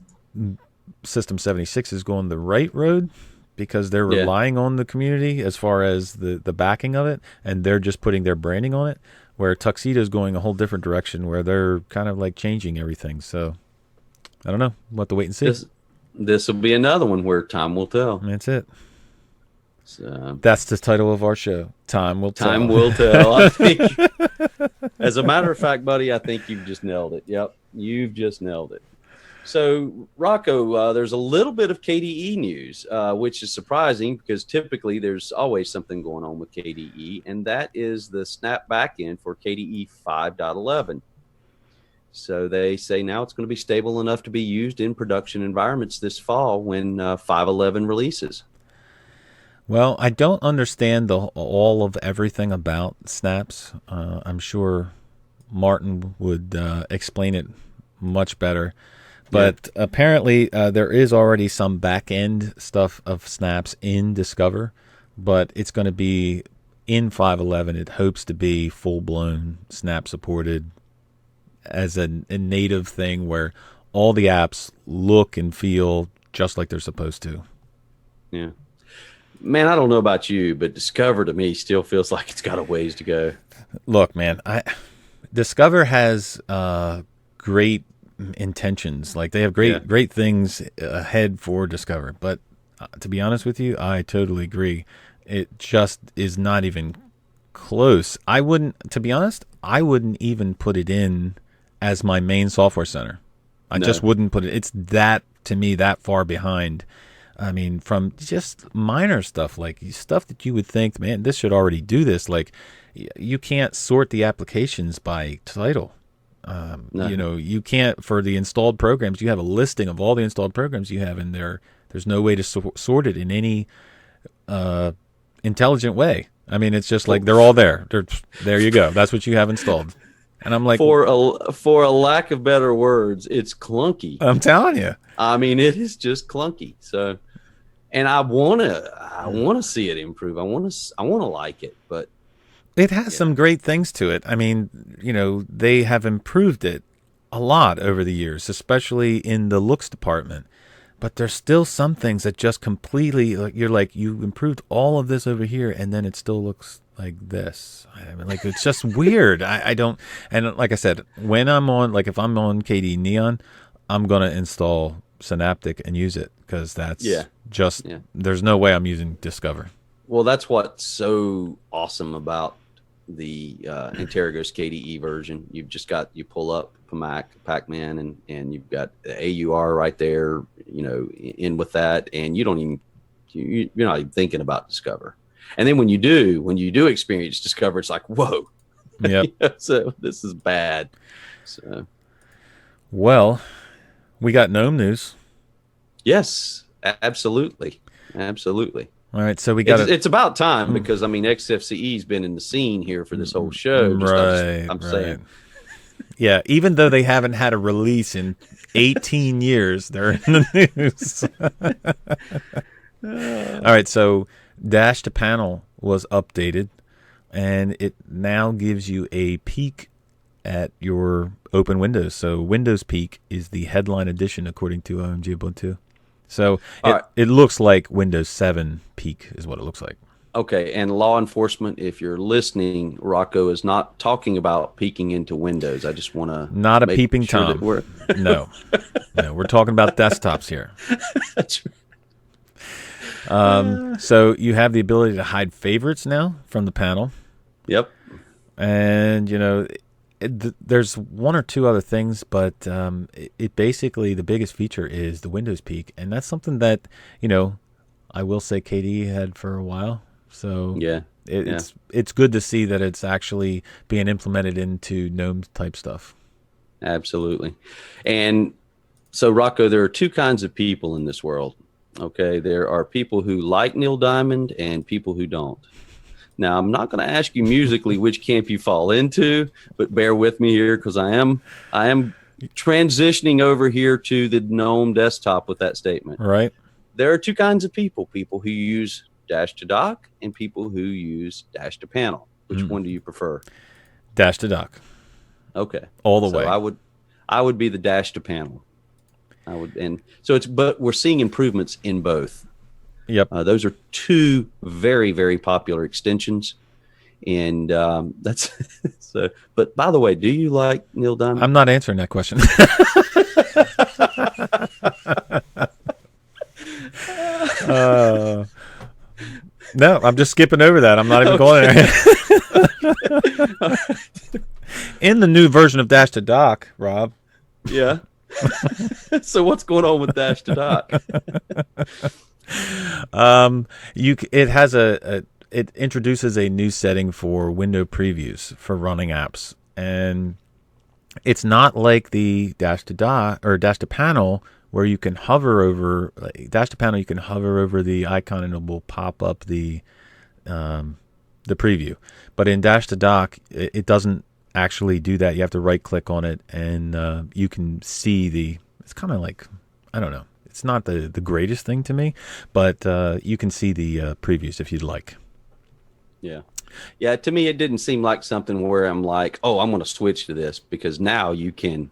System 76 is going the right road, because they're relying on the community as far as the backing of it, and they're just putting their branding on it, where TUXEDO is going a whole different direction, where they're kind of like changing everything. So I don't know. We'll have to wait and see. This will be another one where time will tell. That's it. So, that's the title of our show. Time will tell. Time will tell. I think, as a matter of fact, buddy, I think you've just nailed it. Yep, you've just nailed it. So, Rocco, there's a little bit of KDE news, which is surprising, because typically there's always something going on with KDE, and that is the snap backend for KDE 5.11. So they say now it's going to be stable enough to be used in production environments this fall when 5.11 releases. Well, I don't understand all of everything about snaps. I'm sure Martin would explain it much better. But apparently there is already some back-end stuff of snaps in Discover, but it's going to be in 5.11. It hopes to be full-blown snap supported as a native thing where all the apps look and feel just like they're supposed to. Yeah. Man, I don't know about you, but Discover to me still feels like it's got a ways to go. Look, man, Discover has great intentions. Like they have great things ahead for Discover. But to be honest with you, I totally agree. It just is not even close. To be honest, I wouldn't even put it in as my main software center. I just wouldn't put it. It's that, to me, that far behind. I mean, from just minor stuff, like stuff that you would think, man, this should already do this. Like, you can't sort the applications by title. You know, you can't, for the installed programs, you have a listing of all the installed programs you have in there. There's no way to sort it in any intelligent way. I mean, it's just like they're all there. There you go. That's what you have installed. And I'm like, for a lack of better words, it's clunky. I'm telling you. I mean, it is just clunky. So, and I wanna see it improve. I wanna like it, but it has some great things to it. I mean, you know, they have improved it a lot over the years, especially in the looks department. But there's still some things that just completely, like, you're like, you improved all of this over here, and then it still looks like this. I mean, like, it's just weird. I don't, and like I said, when I'm on, like, if I'm on KDE Neon, I'm going to install Synaptic and use it, because that's there's no way I'm using Discover. Well, that's what's so awesome about the Antergos KDE version. You've just you pull up Pac-Man, and you've got the AUR right there, you know, in with that, and you're not even thinking about Discover. And then when you do experience Discover, it's like, whoa, yeah. So this is bad. So, well, we got GNOME news. Yes, absolutely. All right, so we got it's about time, because I mean, Xfce's been in the scene here for this whole show. I'm saying. Yeah, even though they haven't had a release in 18 years, they're in the news. All right, so Dash to Panel was updated, and it now gives you a peek at your open Windows. So Windows Peek is the headline edition according to OMGUbuntu. So it looks like Windows 7 Peek is what it looks like. Okay, and law enforcement, if you're listening, Rocco is not talking about peeking into Windows. I just want to not a peeping Tom. No, we're talking about desktops here. That's right. So you have the ability to hide favorites now from the panel. Yep. And you know, there's one or two other things, but it basically, the biggest feature is the Windows Peek, and that's something that, you know, I will say KDE had for a while. So it's good to see that it's actually being implemented into GNOME type stuff. Absolutely. And so, Rocco, there are two kinds of people in this world. Okay, there are people who like Neil Diamond and people who don't. Now, I'm not going to ask you musically which camp you fall into, but bear with me here, because I am transitioning over here to the GNOME desktop with that statement. Right. There are two kinds of people who use Dash to Dock and people who use Dash to Panel. Which one do you prefer? Dash to Dock. Okay. All the way. I would be the Dash to Panel. But we're seeing improvements in both. Yep. Those are two very, very popular extensions. And that's so. But by the way, do you like Neil Diamond? I'm not answering that question. No, I'm just skipping over that. I'm not even going there. In the new version of Dash to Dock, Rob. Yeah. So what's going on with Dash to Dock? It introduces a new setting for window previews for running apps, and it's not like the Dash to Dock or Dash to Panel, where you can hover over Dash to Panel. You can hover over the icon and it will pop up the preview. But in Dash to Dock, it doesn't actually do that. You have to right click on it, and you can see it's kind of like, I don't know. It's not the greatest thing to me, but you can see the previews if you'd like. Yeah. Yeah, to me, it didn't seem like something where I'm like, oh, I'm going to switch to this, because now you can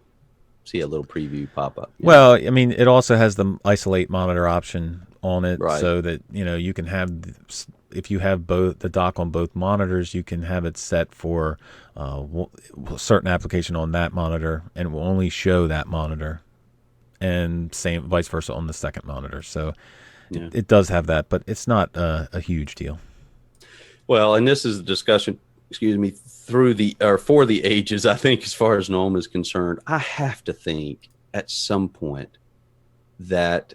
see a little preview pop up. Well, I mean, it also has the isolate monitor option on it, Right. so that you can have, if you have both the dock on both monitors, you can have it set for a certain application on that monitor, and it will only show that monitor, and same vice versa on the second monitor. So it does have that, but it's not a huge deal. Well, and this is a discussion, for the ages, I think, as far as GNOME is concerned. I have to think at some point that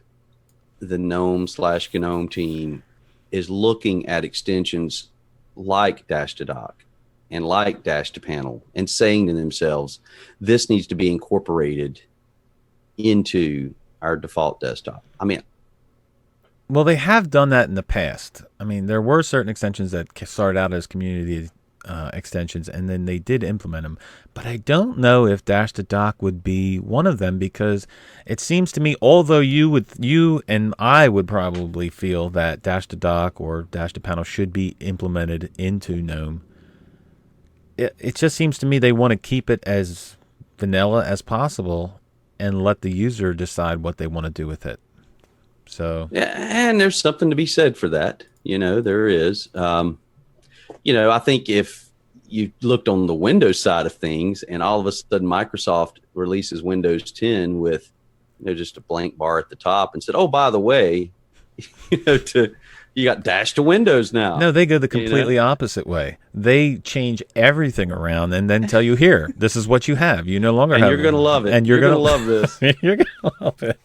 the GNOME/GNOME team is looking at extensions like Dash-to-Dock and like Dash-to-Panel and saying to themselves, this needs to be incorporated into our default desktop. I mean, well, they have done that in the past. I mean, there were certain extensions that started out as community extensions, and then they did implement them. But I don't know if Dash-to-Dock would be one of them, because it seems to me, although you and I would probably feel that Dash-to-Dock or Dash-to-Panel should be implemented into GNOME, it just seems to me they want to keep it as vanilla as possible and let the user decide what they want to do with it. So yeah, and there's something to be said for that. There is. I think if you looked on the Windows side of things, and all of a sudden Microsoft releases Windows 10 with just a blank bar at the top and said, "Oh, by the way, you got Dash to Windows now." No, they go the completely opposite way. They change everything around and then tell you, "Here, this is what you have. You no longer have." And you're going to love it. And you're going to love this. You're going to love it.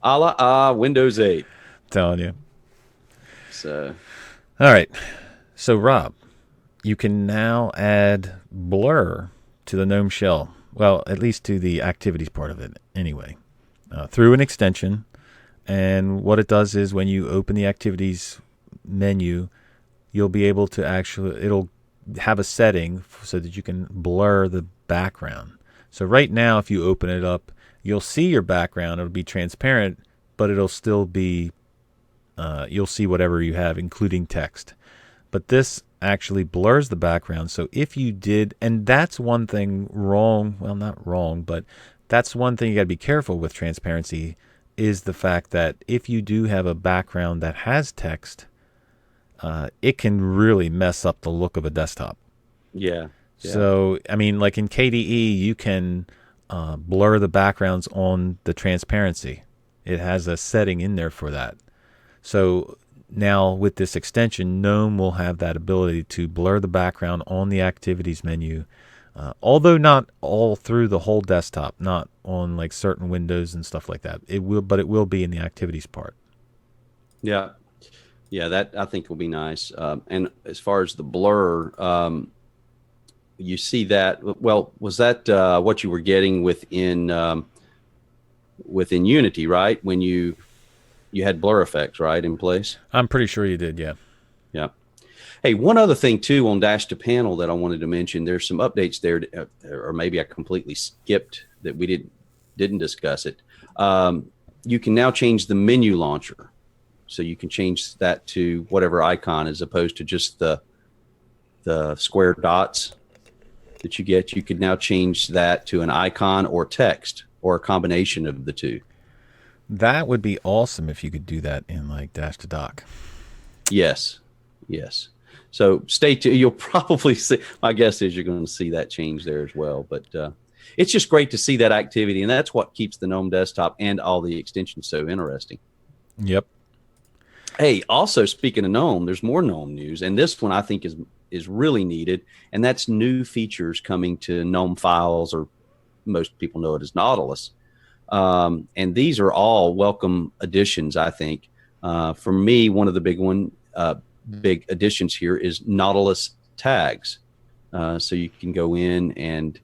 A la Windows 8. Telling you. So, all right. So, Rob, you can now add blur to the GNOME shell. Well, at least to the activities part of it, anyway, through an extension. And what it does is, when you open the activities menu, you'll be able to it'll have a setting so that you can blur the background. So right now, if you open it up, you'll see your background. It'll be transparent, but it'll still be, you'll see whatever you have, including text. But this actually blurs the background. So if you did, and that's one thing wrong, well, not wrong, but that's one thing you got to be careful with transparency, is the fact that if you do have a background that has text, it can really mess up the look of a desktop. Yeah. So, I mean, like in KDE, you can blur the backgrounds on the transparency. It has a setting in there for that. So now with this extension, GNOME will have that ability to blur the background on the activities menu, although not all through the whole desktop, not on like certain windows and stuff like that. It will be in the activities part. Yeah. Yeah, that I think will be nice. And as far as the blur, you see that, well, was that what you were getting within Unity, right? When you had blur effects, right, in place? I'm pretty sure you did, yeah. Yeah. Hey, one other thing, too, on Dash to Panel that I wanted to mention, there's some updates there, or maybe I completely skipped that we didn't discuss it. You can now change the menu launcher. So you can change that to whatever icon, as opposed to just the square dots that you get. You could now change that to an icon or text, or a combination of the two. That would be awesome if you could do that in like Dash-to-Dock. Yes. So stay tuned. You'll probably see, my guess is you're going to see that change there as well. But it's just great to see that activity, and that's what keeps the GNOME desktop and all the extensions so interesting. Yep. Hey, also speaking of GNOME, there's more GNOME news, and this one I think is really needed, and that's new features coming to GNOME files, or most people know it as Nautilus. And these are all welcome additions, I think. For me, one of the big additions here is Nautilus tags. So you can go in and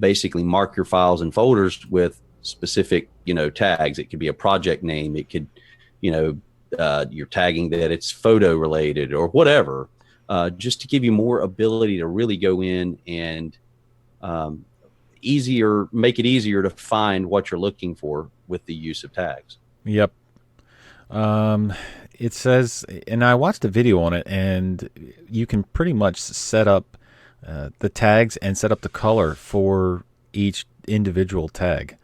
basically mark your files and folders with specific, tags. It could be a project name. It could, you're tagging that it's photo related or whatever, just to give you more ability to really go in and make it easier to find what you're looking for with the use of tags. Yep. It says, and I watched a video on it, and you can pretty much set up the tags and set up the color for each individual tag.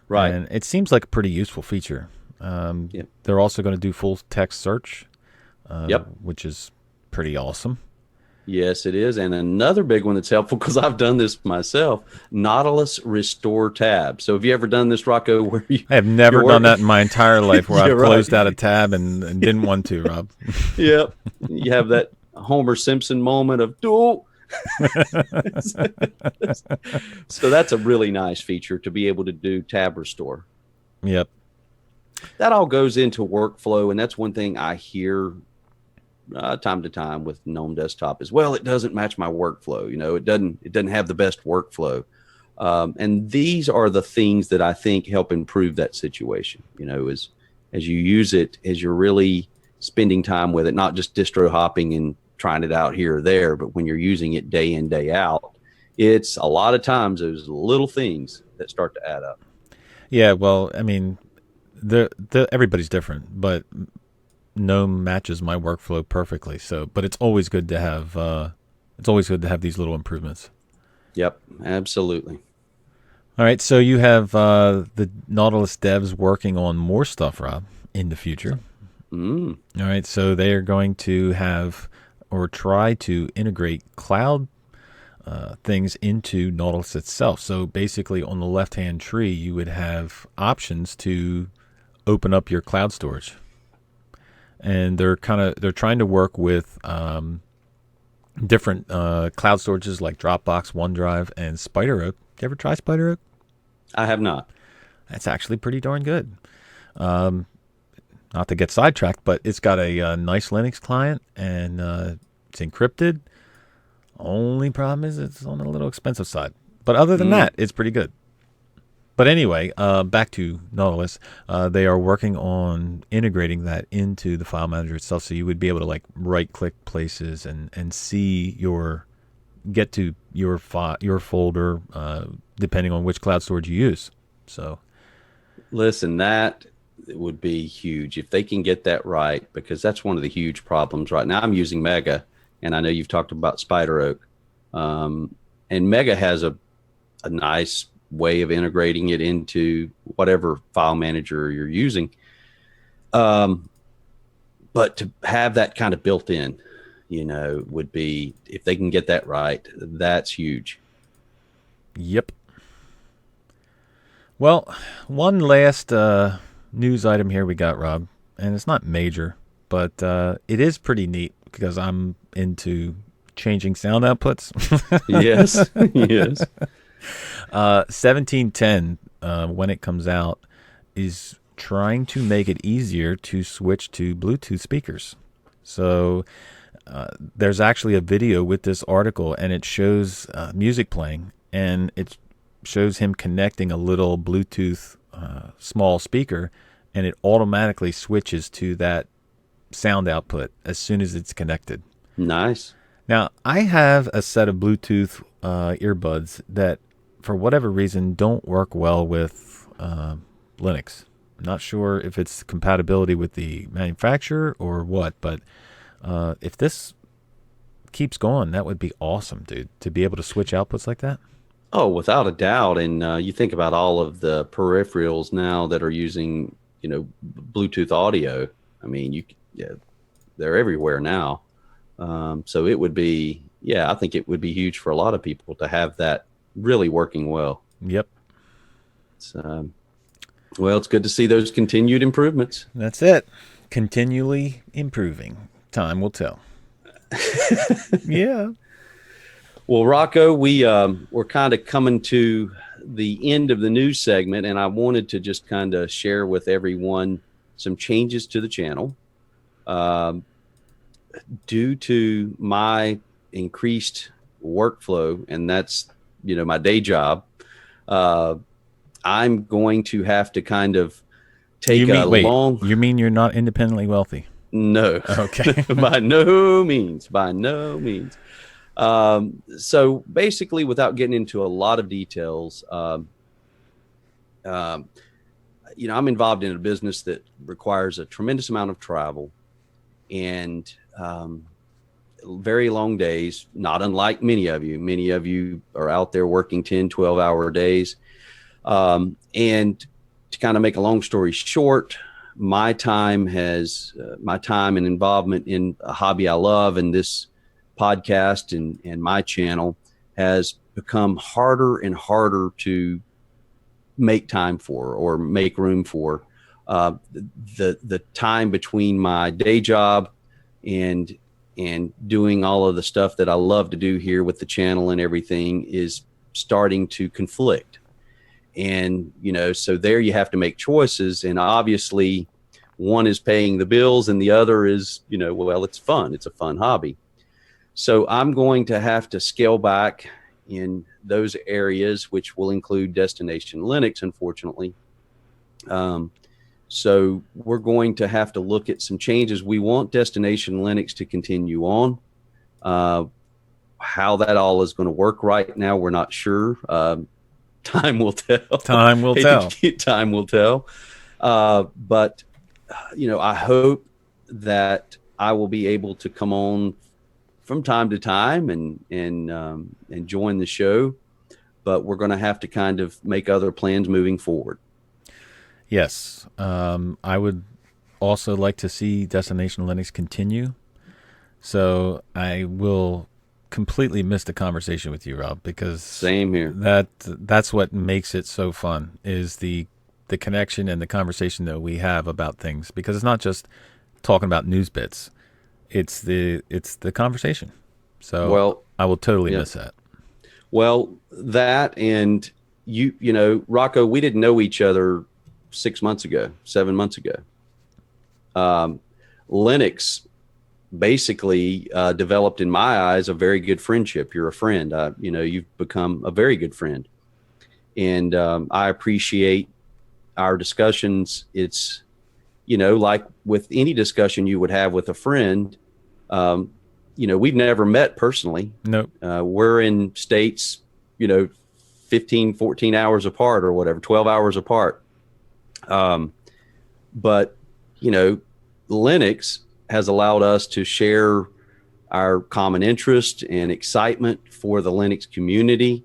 Right. And it seems like a pretty useful feature. They're also going to do full text search, Yep. which is pretty awesome. Yes, it is. And another big one that's helpful, because I've done this myself, Nautilus Restore Tab. So have you ever done this, Rocco? Where I have never done that in my entire life, where Yeah, I've right. closed out a tab and didn't want to, Rob. Yep. You have that Homer Simpson moment of, oh. So that's a really nice feature to be able to do tab restore. Yep. That all goes into workflow, and that's one thing I hear time to time with GNOME Desktop as well. It doesn't match my workflow. It doesn't have the best workflow. And these are the things that I think help improve that situation. As you use it, as you're really spending time with it, not just distro hopping and trying it out here or there, but when you're using it day in, day out, it's a lot of times those little things that start to add up. Yeah, well, I mean, everybody's different, but GNOME matches my workflow perfectly. So, but it's always good to have these little improvements. Yep, absolutely. All right, so you have the Nautilus devs working on more stuff, Rob, in the future. All right, so they are going to have or try to integrate cloud things into Nautilus itself. So basically, on the left-hand tree, you would have options to open up your cloud storage, and they're trying to work with different cloud storages like Dropbox, OneDrive, and SpiderOak. You ever try SpiderOak? I have not. That's actually pretty darn good. Not to get sidetracked, but it's got a nice Linux client, and it's encrypted. Only problem is it's on a little expensive side. But other than that, it's pretty good. But anyway, back to Nautilus. They are working on integrating that into the file manager itself, so you would be able to like right-click places and see get to your folder, depending on which cloud storage you use. So, listen, that would be huge if they can get that right, because that's one of the huge problems right now. I'm using Mega, and I know you've talked about SpiderOak, and Mega has a nice way of integrating it into whatever file manager you're using. But to have that kind of built in, would be, if they can get that right, that's huge. Yep. Well, one last news item here we got, Rob, and it's not major, but it is pretty neat because I'm into changing sound outputs. Yes, yes. 1710, when it comes out, is trying to make it easier to switch to Bluetooth speakers. So there's actually a video with this article, and it shows music playing, and it shows him connecting a little Bluetooth small speaker, and it automatically switches to that sound output as soon as it's connected. Nice. Now, I have a set of Bluetooth earbuds that, for whatever reason, don't work well with Linux. Not sure if it's compatibility with the manufacturer or what, but if this keeps going, that would be awesome, dude, to be able to switch outputs like that. Oh, without a doubt. And you think about all of the peripherals now that are using, Bluetooth audio. I mean, they're everywhere now. So it would be, I think it would be huge for a lot of people to have that really working well. Yep. Well, it's good to see those continued improvements. That's it. Continually improving. Time will tell. Yeah. Well, Rocco, we're kind of coming to the end of the news segment, and I wanted to just kind of share with everyone some changes to the channel. Due to my increased workflow, and that's, my day job, I'm going to have to kind of take long... You mean you're not independently wealthy? No. Okay. By no means. So basically, without getting into a lot of details, I'm involved in a business that requires a tremendous amount of travel and very long days, not unlike many of you. Many of you are out there working 10, 12-hour days. And to kind of make a long story short, my time and involvement in a hobby I love, and this podcast and my channel has become harder and harder to make time for or make room for. The time between my day job and doing all of the stuff that I love to do here with the channel and everything is starting to conflict. And, so there you have to make choices. And obviously one is paying the bills and the other is, well, it's fun. It's a fun hobby. So I'm going to have to scale back in those areas, which will include Destination Linux, unfortunately. So we're going to have to look at some changes. We want Destination Linux to continue on. How that all is going to work right now, we're not sure. Time will tell. Time will tell. Time will tell. But, I hope that I will be able to come on from time to time and join the show. But we're going to have to kind of make other plans moving forward. Yes. I would also like to see Destination Linux continue. So I will completely miss the conversation with you, Rob, because same here. That's what makes it so fun, is the connection and the conversation that we have about things, because it's not just talking about news bits. It's the conversation. So I will totally miss that. Well, that and Rocco, we didn't know each other 7 months ago. Linux basically developed, in my eyes, a very good friendship. You're a friend. You've become a very good friend. And I appreciate our discussions. It's, like with any discussion you would have with a friend, we've never met personally. Nope. We're in states, 15, 14 hours apart or whatever, 12 hours apart. But, Linux has allowed us to share our common interest and excitement for the Linux community.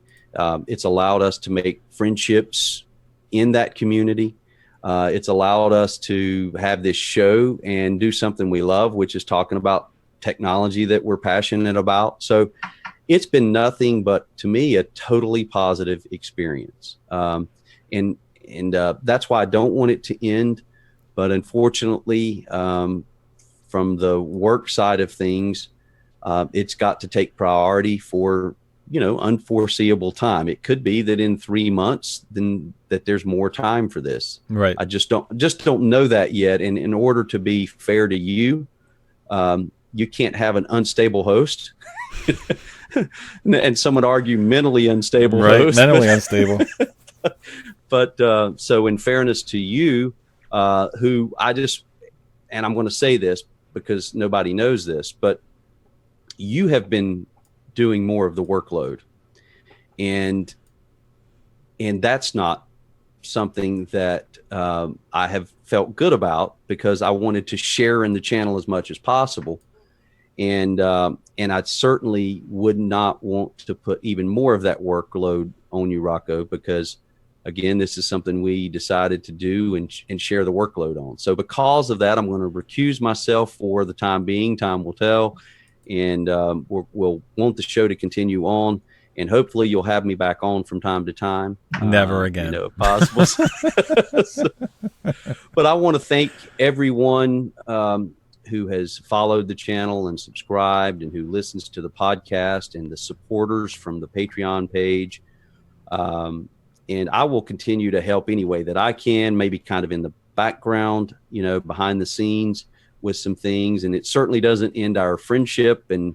It's allowed us to make friendships in that community. It's allowed us to have this show and do something we love, which is talking about technology that we're passionate about. So it's been nothing but, to me, a totally positive experience. And that's why I don't want it to end. But unfortunately, from the work side of things, it's got to take priority for, unforeseeable time. It could be that in 3 months, then that there's more time for this. Right. I just don't know that yet. And in order to be fair to you, you can't have an unstable host. And some would argue mentally unstable host. Mentally unstable. But so in fairness to you, who and I'm going to say this because nobody knows this, but you have been doing more of the workload, and that's not something that I have felt good about, because I wanted to share in the channel as much as possible, and I certainly would not want to put even more of that workload on you, Rocco, because again, this is something we decided to do and share the workload on. So because of that, I'm going to recuse myself for the time being. Time will tell. And we'll want the show to continue on. And hopefully you'll have me back on from time to time. Never again. If possible. But I want to thank everyone who has followed the channel and subscribed and who listens to the podcast, and the supporters from the Patreon page. And I will continue to help any way that I can, maybe kind of in the background, behind the scenes with some things. And it certainly doesn't end our friendship. And,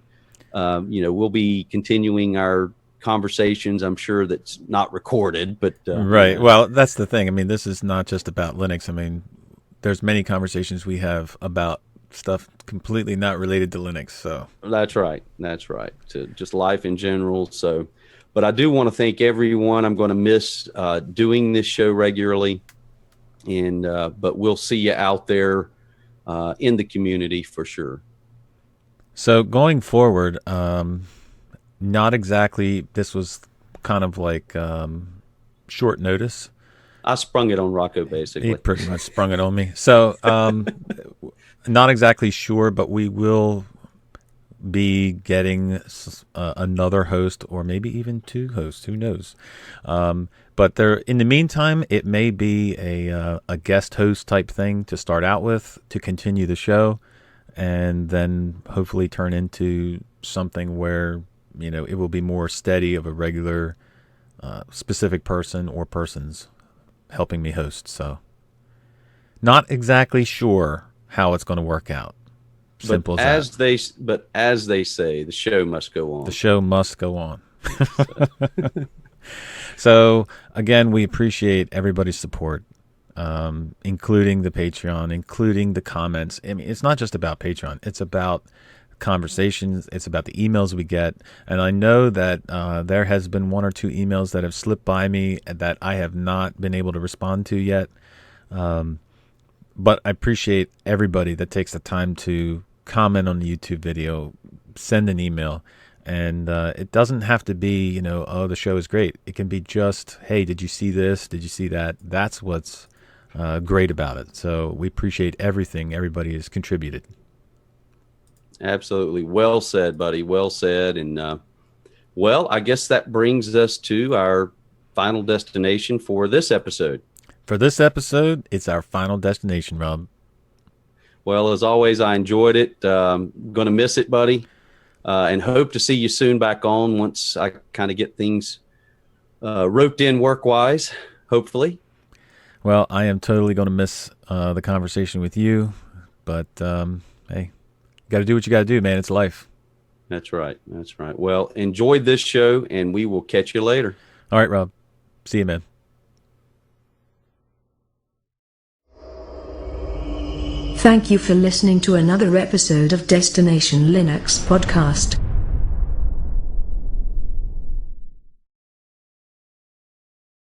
we'll be continuing our conversations. I'm sure that's not recorded, but. Right. Well, that's the thing. I mean, this is not just about Linux. I mean, there's many conversations we have about stuff completely not related to Linux. So That's right. To just life in general. So. But I do want to thank everyone. I'm going to miss doing this show regularly, and but we'll see you out there in the community for sure. So going forward, not exactly. This was kind of like short notice. I sprung it on Rocco, basically. He pretty much sprung it on me. So, not exactly sure, but we will be getting another host, or maybe even two hosts. Who knows? But in the meantime, it may be a guest host type thing to start out with to continue the show, and then hopefully turn into something where it will be more steady of a regular specific person or persons helping me host. So, not exactly sure how it's going to work out. Simple as that. But as they say, the show must go on. The show must go on. So, again, we appreciate everybody's support, including the Patreon, including the comments. I mean, it's not just about Patreon. It's about conversations. It's about the emails we get. And I know that there has been one or two emails that have slipped by me that I have not been able to respond to yet. But I appreciate everybody that takes the time to comment on the YouTube video, send an email. And it doesn't have to be, oh, the show is great. It can be just, hey, did you see this? Did you see that? That's what's great about it. So we appreciate everything everybody has contributed. Absolutely. Well said, buddy. Well said. And, I guess that brings us to our final destination for this episode. For this episode, it's our final destination, Rob. Well, as always, I enjoyed it. Going to miss it, buddy. And hope to see you soon back on once I kind of get things roped in work-wise, hopefully. Well, I am totally going to miss the conversation with you. But, hey, you got to do what you got to do, man. It's life. That's right. That's right. Well, enjoy this show, and we will catch you later. All right, Rob. See you, man. Thank you for listening to another episode of Destination Linux podcast.